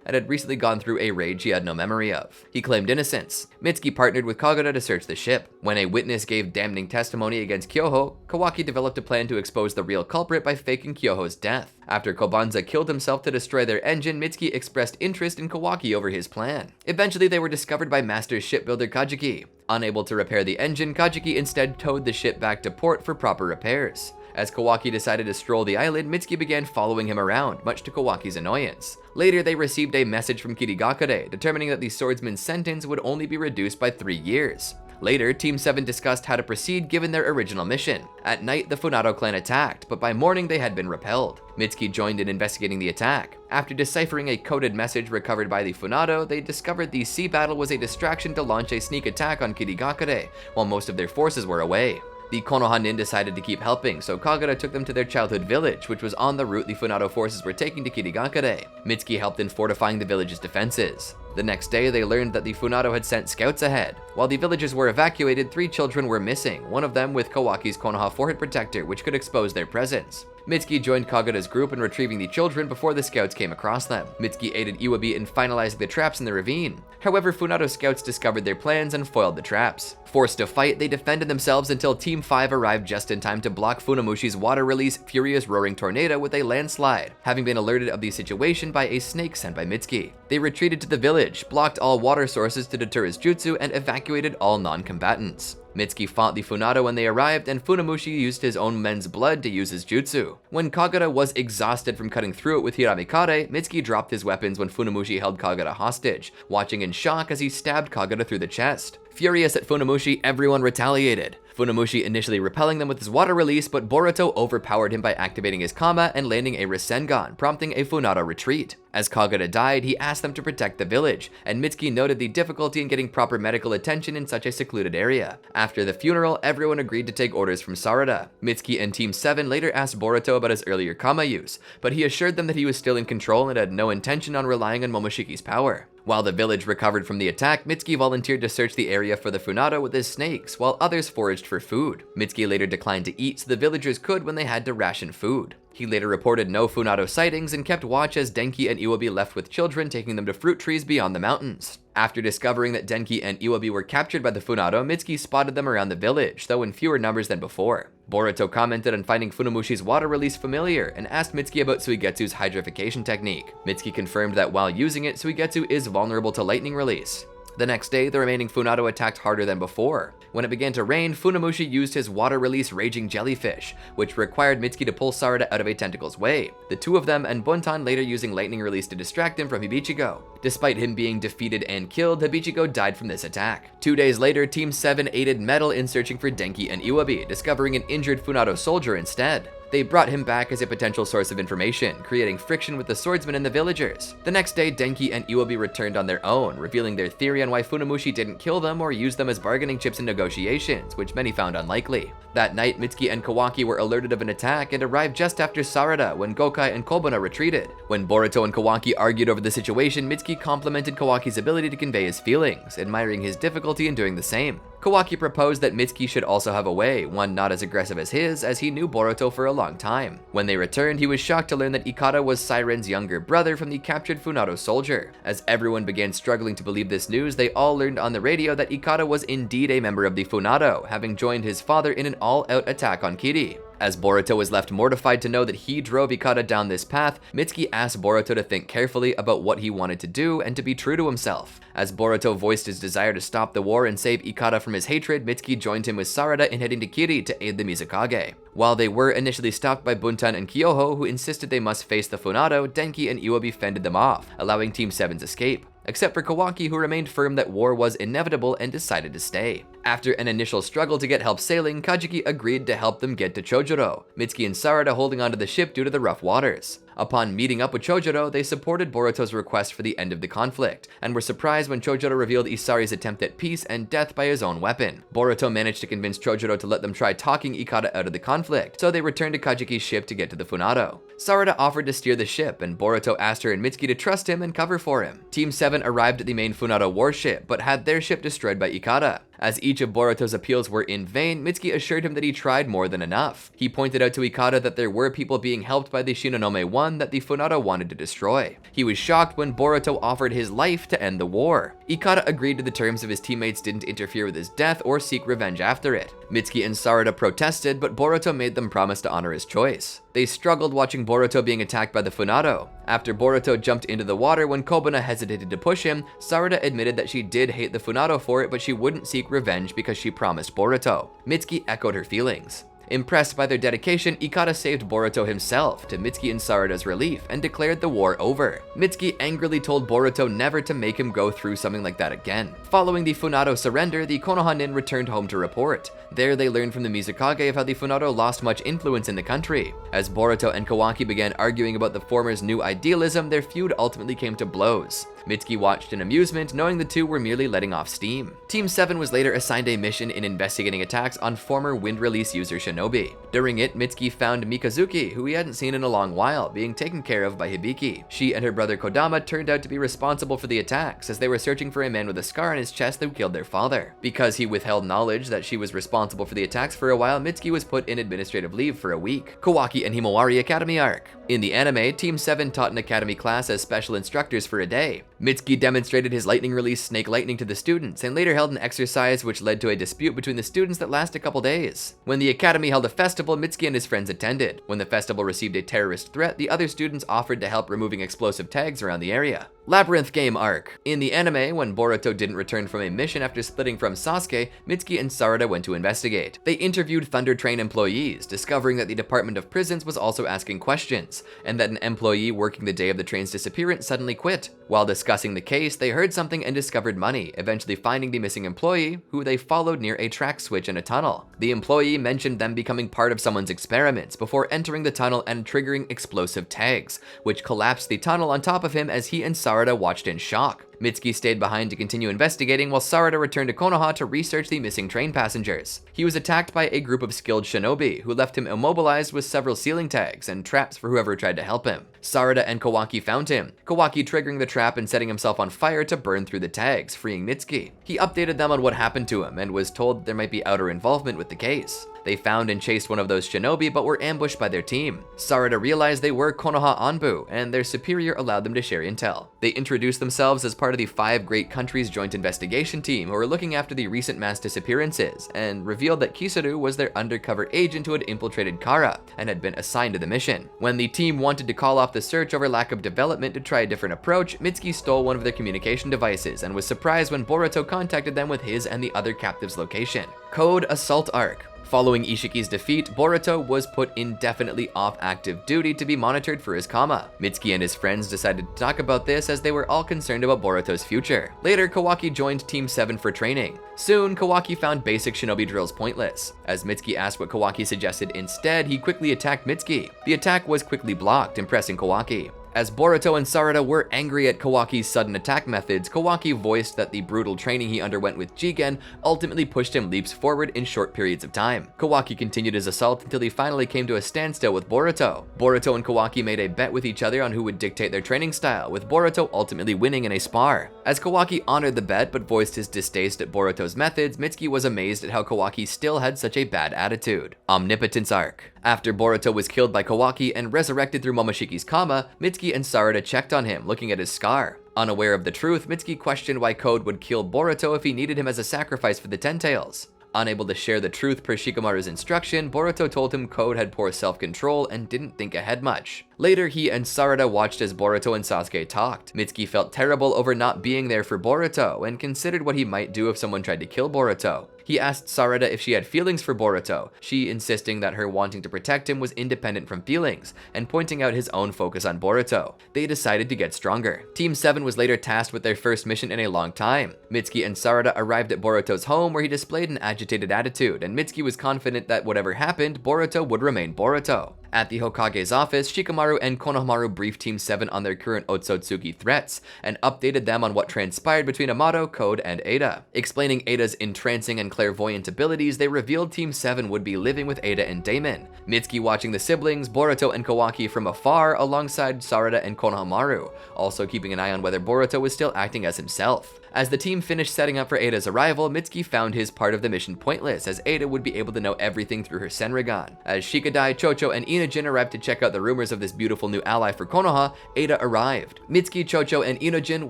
and had recently gone through a rage he had no memory of. He claimed innocence. Mitsuki partnered with Kagura to search the ship. When a witness gave damning testimony against Kyoho, Kawaki developed a plan to expose the real culprit by faking Kyoho's death. After Kobanza killed himself to destroy their engine, Mitsuki expressed interest in Kawaki over his plan. Eventually, they were discovered by master shipbuilder Kajiki. Unable to repair the engine, Kajiki instead towed the ship back to port for proper repairs. As Kawaki decided to stroll the island, Mitsuki began following him around, much to Kawaki's annoyance. Later, they received a message from Kirigakure, determining that the swordsman's sentence would only be reduced by 3 years. Later, Team 7 discussed how to proceed given their original mission. At night, the Funado clan attacked, but by morning they had been repelled. Mitsuki joined in investigating the attack. After deciphering a coded message recovered by the Funado, they discovered the sea battle was a distraction to launch a sneak attack on Kirigakure, while most of their forces were away. The Konoha Nin decided to keep helping, so Kagura took them to their childhood village, which was on the route the Funado forces were taking to Kirigakure. Mitsuki helped in fortifying the village's defenses. The next day, they learned that the Funado had sent scouts ahead. While the villagers were evacuated, 3 children were missing, one of them with Kawaki's Konoha forehead protector, which could expose their presence. Mitsuki joined Kagura's group in retrieving the children before the scouts came across them. Mitsuki aided Iwabi in finalizing the traps in the ravine. However, Funado scouts discovered their plans and foiled the traps. Forced to fight, they defended themselves until Team 5 arrived just in time to block Funamushi's water release Furious Roaring Tornado with a landslide, having been alerted of the situation by a snake sent by Mitsuki. They retreated to the village, blocked all water sources to deter his jutsu, and evacuated all non-combatants. Mitsuki fought the Funado when they arrived, and Funamushi used his own men's blood to use his jutsu. When Kagura was exhausted from cutting through it with Hiramikare, Mitsuki dropped his weapons when Funamushi held Kagura hostage, watching in shock as he stabbed Kagura through the chest. Furious at Funamushi, everyone retaliated. Funamushi initially repelling them with his water release, but Boruto overpowered him by activating his Kama and landing a Rasengan, prompting a Funado retreat. As Kagura died, he asked them to protect the village, and Mitsuki noted the difficulty in getting proper medical attention in such a secluded area. After the funeral, everyone agreed to take orders from Sarada. Mitsuki and Team 7 later asked Boruto about his earlier Kama use, but he assured them that he was still in control and had no intention on relying on Momoshiki's power. While the village recovered from the attack, Mitsuki volunteered to search the area for the Funado with his snakes, while others foraged for food. Mitsuki later declined to eat so the villagers could when they had to ration food. He later reported no Funado sightings and kept watch as Denki and Iwabi left with children, taking them to fruit trees beyond the mountains. After discovering that Denki and Iwabi were captured by the Funado, Mitsuki spotted them around the village, though in fewer numbers than before. Boruto commented on finding Funamushi's water release familiar and asked Mitsuki about Suigetsu's hydrification technique. Mitsuki confirmed that while using it, Suigetsu is vulnerable to lightning release. The next day, the remaining Funado attacked harder than before. When it began to rain, Funamushi used his water-release Raging Jellyfish, which required Mitsuki to pull Sarada out of a tentacle's way, the two of them and Buntan later using Lightning Release to distract him from Hibichigo. Despite him being defeated and killed, Hibichigo died from this attack. 2 days later, Team 7 aided Metal in searching for Denki and Iwabi, discovering an injured Funado soldier instead. They brought him back as a potential source of information, creating friction with the swordsmen and the villagers. The next day, Denki and Iwabi returned on their own, revealing their theory on why Funamushi didn't kill them or use them as bargaining chips in negotiations, which many found unlikely. That night, Mitsuki and Kawaki were alerted of an attack and arrived just after Sarada when Gokai and Kobuna retreated. When Boruto and Kawaki argued over the situation, Mitsuki complimented Kawaki's ability to convey his feelings, admiring his difficulty in doing the same. Kawaki proposed that Mitsuki should also have a way, one not as aggressive as his, as he knew Boruto for a long time. When they returned, he was shocked to learn that Ikada was Siren's younger brother from the captured Funado soldier. As everyone began struggling to believe this news, they all learned on the radio that Ikada was indeed a member of the Funado, having joined his father in an all-out attack on Kiri. As Boruto was left mortified to know that he drove Ikada down this path, Mitsuki asked Boruto to think carefully about what he wanted to do and to be true to himself. As Boruto voiced his desire to stop the war and save Ikada from his hatred, Mitsuki joined him with Sarada in heading to Kiri to aid the Mizukage. While they were initially stopped by Buntan and Kyoho, who insisted they must face the Funado, Denki and Iwabi fended them off, allowing Team 7's escape. Except for Kawaki, who remained firm that war was inevitable and decided to stay. After an initial struggle to get help sailing, Kajiki agreed to help them get to Chojuro, Mitsuki and Sarada holding onto the ship due to the rough waters. Upon meeting up with Chojuro, they supported Boruto's request for the end of the conflict, and were surprised when Chojuro revealed Isari's attempt at peace and death by his own weapon. Boruto managed to convince Chojuro to let them try talking Ikada out of the conflict, so they returned to Kajiki's ship to get to the Funado. Sarada offered to steer the ship, and Boruto asked her and Mitsuki to trust him and cover for him. Team 7 arrived at the main Funado warship, but had their ship destroyed by Ikada. As each of Boruto's appeals were in vain, Mitsuki assured him that he tried more than enough. He pointed out to Ikada that there were people being helped by the Shinonome 1 that the Funado wanted to destroy. He was shocked when Boruto offered his life to end the war. Ikada agreed to the terms if his teammates didn't interfere with his death or seek revenge after it. Mitsuki and Sarada protested, but Boruto made them promise to honor his choice. They struggled watching Boruto being attacked by the Funado. After Boruto jumped into the water when Kobana hesitated to push him, Sarada admitted that she did hate the Funado for it, but she wouldn't seek revenge because she promised Boruto. Mitsuki echoed her feelings. Impressed by their dedication, Ikada saved Boruto himself, to Mitsuki and Sarada's relief, and declared the war over. Mitsuki angrily told Boruto never to make him go through something like that again. Following the Funado surrender, the Konoha returned home to report. There they learned from the Mizukage of how the Funado lost much influence in the country. As Boruto and Kawaki began arguing about the former's new idealism, their feud ultimately came to blows. Mitsuki watched in amusement, knowing the two were merely letting off steam. Team 7 was later assigned a mission in investigating attacks on former Wind Release user Shinobi. During it, Mitsuki found Mikazuki, who he hadn't seen in a long while, being taken care of by Hibiki. She and her brother Kodama turned out to be responsible for the attacks, as they were searching for a man with a scar on his chest who killed their father. Because he withheld knowledge that she was responsible for the attacks for a while, Mitsuki was put in administrative leave for a week. Kawaki and Himawari Academy Arc. In the anime, Team 7 taught an academy class as special instructors for a day. Mitsuki demonstrated his lightning release Snake Lightning to the students, and later held an exercise which led to a dispute between the students that lasted a couple days. When the academy held a festival, Mitsuki and his friends attended. When the festival received a terrorist threat, the other students offered to help removing explosive tags around the area. Labyrinth Game Arc. In the anime, when Boruto didn't return from a mission after splitting from Sasuke, Mitsuki and Sarada went to investigate. They interviewed Thunder Train employees, discovering that the Department of Prisons was also asking questions, and that an employee working the day of the train's disappearance suddenly quit. While discussing the case, they heard something and discovered money, eventually finding the missing employee, who they followed near a track switch in a tunnel. The employee mentioned them becoming part of someone's experiments before entering the tunnel and triggering explosive tags, which collapsed the tunnel on top of him as he and Sarada watched in shock. Mitsuki stayed behind to continue investigating, while Sarada returned to Konoha to research the missing train passengers. He was attacked by a group of skilled shinobi, who left him immobilized with several ceiling tags and traps for whoever tried to help him. Sarada and Kawaki found him, Kawaki triggering the trap and setting himself on fire to burn through the tags, freeing Mitsuki. He updated them on what happened to him, and was told there might be outer involvement with the case. They found and chased one of those shinobi, but were ambushed by their team. Sarada realized they were Konoha Anbu, and their superior allowed them to share intel. They introduced themselves as part of the 5 Great Countries Joint Investigation Team, who were looking after the recent mass disappearances, and revealed that Kisaru was their undercover agent who had infiltrated Kara, and had been assigned to the mission. When the team wanted to call off the search over lack of development to try a different approach, Mitsuki stole one of their communication devices, and was surprised when Boruto contacted them with his and the other captives' location. Code Assault Arc. Following Ishiki's defeat, Boruto was put indefinitely off active duty to be monitored for his coma. Mitsuki and his friends decided to talk about this as they were all concerned about Boruto's future. Later, Kawaki joined Team 7 for training. Soon, Kawaki found basic shinobi drills pointless. As Mitsuki asked what Kawaki suggested instead, he quickly attacked Mitsuki. The attack was quickly blocked, impressing Kawaki. As Boruto and Sarada were angry at Kawaki's sudden attack methods, Kawaki voiced that the brutal training he underwent with Jigen ultimately pushed him leaps forward in short periods of time. Kawaki continued his assault until he finally came to a standstill with Boruto. Boruto and Kawaki made a bet with each other on who would dictate their training style, with Boruto ultimately winning in a spar. As Kawaki honored the bet but voiced his distaste at Boruto's methods, Mitsuki was amazed at how Kawaki still had such a bad attitude. Omnipotence Arc. After Boruto was killed by Kawaki and resurrected through Momoshiki's kama, Mitsuki and Sarada checked on him, looking at his scar. Unaware of the truth, Mitsuki questioned why Code would kill Boruto if he needed him as a sacrifice for the Ten Tails. Unable to share the truth per Shikamaru's instruction, Boruto told him Code had poor self-control and didn't think ahead much. Later, he and Sarada watched as Boruto and Sasuke talked. Mitsuki felt terrible over not being there for Boruto, and considered what he might do if someone tried to kill Boruto. He asked Sarada if she had feelings for Boruto, she insisting that her wanting to protect him was independent from feelings, and pointing out his own focus on Boruto. They decided to get stronger. Team 7 was later tasked with their first mission in a long time. Mitsuki and Sarada arrived at Boruto's home where he displayed an agitated attitude, and Mitsuki was confident that whatever happened, Boruto would remain Boruto. At the Hokage's office, Shikamaru and Konohamaru briefed Team 7 on their current Otsutsuki threats, and updated them on what transpired between Amato, Code, and Ada. Explaining Ada's entrancing and clairvoyant abilities, they revealed Team 7 would be living with Ada and Damon. Mitsuki watching the siblings, Boruto and Kawaki from afar alongside Sarada and Konohamaru, also keeping an eye on whether Boruto was still acting as himself. As the team finished setting up for Ada's arrival, Mitsuki found his part of the mission pointless, as Ada would be able to know everything through her Senrigan. As Shikadai, Chocho, and Inojin arrived to check out the rumors of this beautiful new ally for Konoha, Ada arrived. Mitsuki, Chocho, and Inojin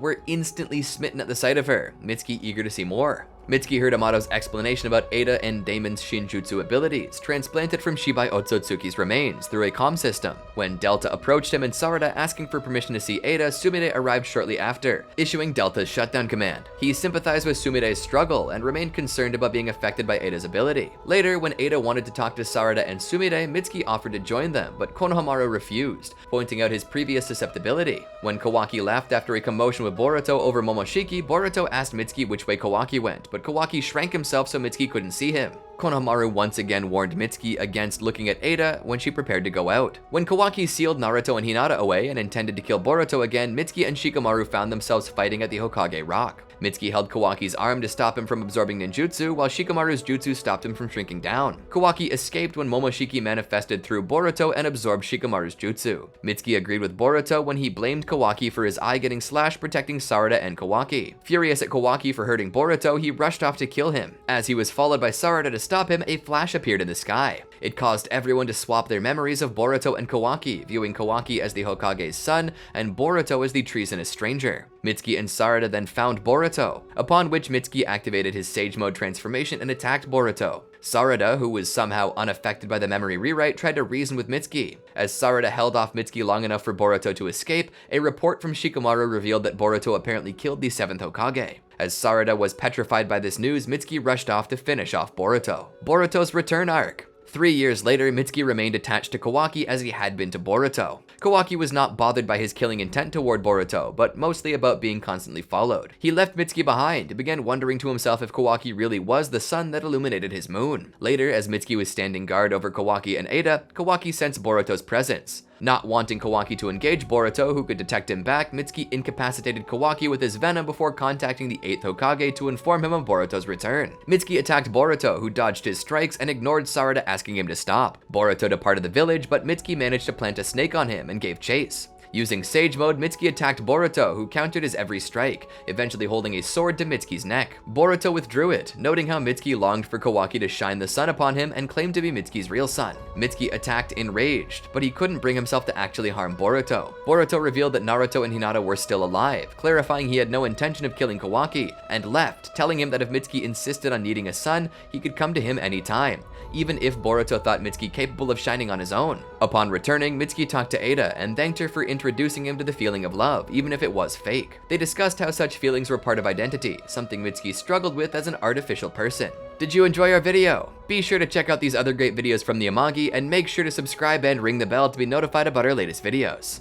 were instantly smitten at the sight of her, Mitsuki eager to see more. Mitsuki heard Amato's explanation about Ada and Damon's Shinjutsu abilities, transplanted from Shibai Otsutsuki's remains through a comm system. When Delta approached him and Sarada asking for permission to see Ada, Sumire arrived shortly after, issuing Delta's shutdown command. He sympathized with Sumire's struggle and remained concerned about being affected by Ada's ability. Later, when Ada wanted to talk to Sarada and Sumire, Mitsuki offered to join them, but Konohamaru refused, pointing out his previous susceptibility. When Kawaki left after a commotion with Boruto over Momoshiki, Boruto asked Mitsuki which way Kawaki went, but Kawaki shrank himself so Mitsuki couldn't see him. Konohamaru once again warned Mitsuki against looking at Ada when she prepared to go out. When Kawaki sealed Naruto and Hinata away and intended to kill Boruto again, Mitsuki and Shikamaru found themselves fighting at the Hokage Rock. Mitsuki held Kawaki's arm to stop him from absorbing ninjutsu, while Shikamaru's jutsu stopped him from shrinking down. Kawaki escaped when Momoshiki manifested through Boruto and absorbed Shikamaru's jutsu. Mitsuki agreed with Boruto when he blamed Kawaki for his eye getting slashed protecting Sarada and Kawaki. Furious at Kawaki for hurting Boruto, he rushed off to kill him. As he was followed by Sarada to stop him, a flash appeared in the sky. It caused everyone to swap their memories of Boruto and Kawaki, viewing Kawaki as the Hokage's son and Boruto as the treasonous stranger. Mitsuki and Sarada then found Boruto, upon which Mitsuki activated his Sage Mode transformation and attacked Boruto. Sarada, who was somehow unaffected by the memory rewrite, tried to reason with Mitsuki. As Sarada held off Mitsuki long enough for Boruto to escape, a report from Shikamaru revealed that Boruto apparently killed the 7th Hokage. As Sarada was petrified by this news, Mitsuki rushed off to finish off Boruto. Boruto's return arc. 3 years later, Mitsuki remained attached to Kawaki as he had been to Boruto. Kawaki was not bothered by his killing intent toward Boruto, but mostly about being constantly followed. He left Mitsuki behind and began wondering to himself if Kawaki really was the sun that illuminated his moon. Later, as Mitsuki was standing guard over Kawaki and Ada, Kawaki sensed Boruto's presence. Not wanting Kawaki to engage Boruto, who could detect him back, Mitsuki incapacitated Kawaki with his venom before contacting the 8th Hokage to inform him of Boruto's return. Mitsuki attacked Boruto, who dodged his strikes and ignored Sarada asking him to stop. Boruto departed the village, but Mitsuki managed to plant a snake on him and gave chase. Using Sage Mode, Mitsuki attacked Boruto, who countered his every strike, eventually holding a sword to Mitsuki's neck. Boruto withdrew it, noting how Mitsuki longed for Kawaki to shine the sun upon him and claimed to be Mitsuki's real son. Mitsuki attacked enraged, but he couldn't bring himself to actually harm Boruto. Boruto revealed that Naruto and Hinata were still alive, clarifying he had no intention of killing Kawaki, and left, telling him that if Mitsuki insisted on needing a son, he could come to him anytime, even if Boruto thought Mitsuki capable of shining on his own. Upon returning, Mitsuki talked to Ada and thanked her for introducing him to the feeling of love, even if it was fake. They discussed how such feelings were part of identity, something Mitsuki struggled with as an artificial person. Did you enjoy our video? Be sure to check out these other great videos from the Amagi, and make sure to subscribe and ring the bell to be notified about our latest videos.